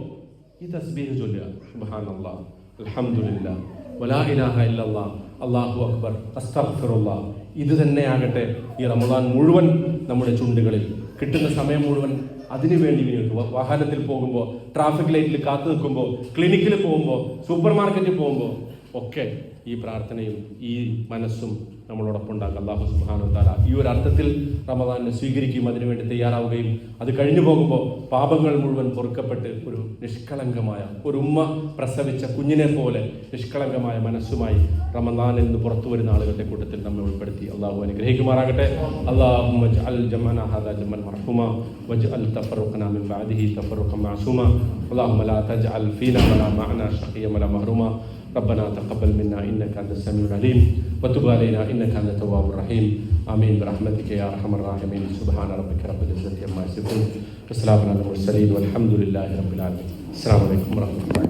ഈ തസ്ബീഹ് ചൊല്ലുക. സുബ്ഹാനല്ലാഹ്, അൽഹംദുലില്ലാഹ്, വലാ ഇലാഹ ഇല്ലല്ലാഹ്, അല്ലാഹു അക്ബർ, അസ്തഗ്ഫിറുല്ലാഹ്. ഇത് തന്നെയാകട്ടെ ഈ റമദാൻ മുഴുവൻ നമ്മുടെ ചുണ്ടുകളിൽ. കിട്ടുന്ന സമയം മുഴുവൻ അതിനു വേണ്ടി വിനിയോഗിക്കുക. വാഹനത്തിൽ പോകുമ്പോൾ, ട്രാഫിക് ലൈറ്റിൽ കാത്തു നിൽക്കുമ്പോൾ, ക്ലിനിക്കിൽ പോകുമ്പോൾ, സൂപ്പർ മാർക്കറ്റിൽ പോകുമ്പോൾ, ഒക്കെ ഈ പ്രാർത്ഥനയും ഈ മനസ്സും നമ്മളോടൊപ്പം ഉണ്ടാകും. അല്ലാഹു സുബ്ഹാനഹു വ തആല ഈ ഒരു അർത്ഥത്തിൽ റമദാനെ സ്വീകരിക്കുകയും അതിനുവേണ്ടി തയ്യാറാവുകയും അത് കഴിഞ്ഞു പോകുമ്പോൾ പാപങ്ങൾ മുഴുവൻ പൊറുക്കപ്പെട്ട് ഒരു നിഷ്കളങ്കമായ ഒരു ഉമ്മ പ്രസവിച്ച കുഞ്ഞിനെ പോലെ നിഷ്കളങ്കമായ മനസ്സുമായി റമദാനിൽ നിന്ന് പുറത്തു വരുന്ന ആളുകളുടെ കൂട്ടത്തിൽ നമ്മെ ഉൾപ്പെടുത്തി അള്ളാഹു അനുഗ്രഹിക്കുമാറാകട്ടെ. അല്ലാഹുമ്മ ജഅൽ ജമഅന ഹാദാ ജമഅൻ മർഹൂമാ വജ്അൽ തഫറഖനാ മിൻ ബഅദിഹി തഫറഖൻ മഅസൂമാ اللهم لا تجعل فينا ولا معنا شقيا ولا محروما ربنا تقبل منا انك انت السميع العليم وتب علينا انك انت التواب الرحيم امين برحمتك يا ارحم الراحمين سبحان ربك رب العزه عما يصفون وسلام على المرسلين والحمد لله رب العالمين السلام عليكم ورحمه الله.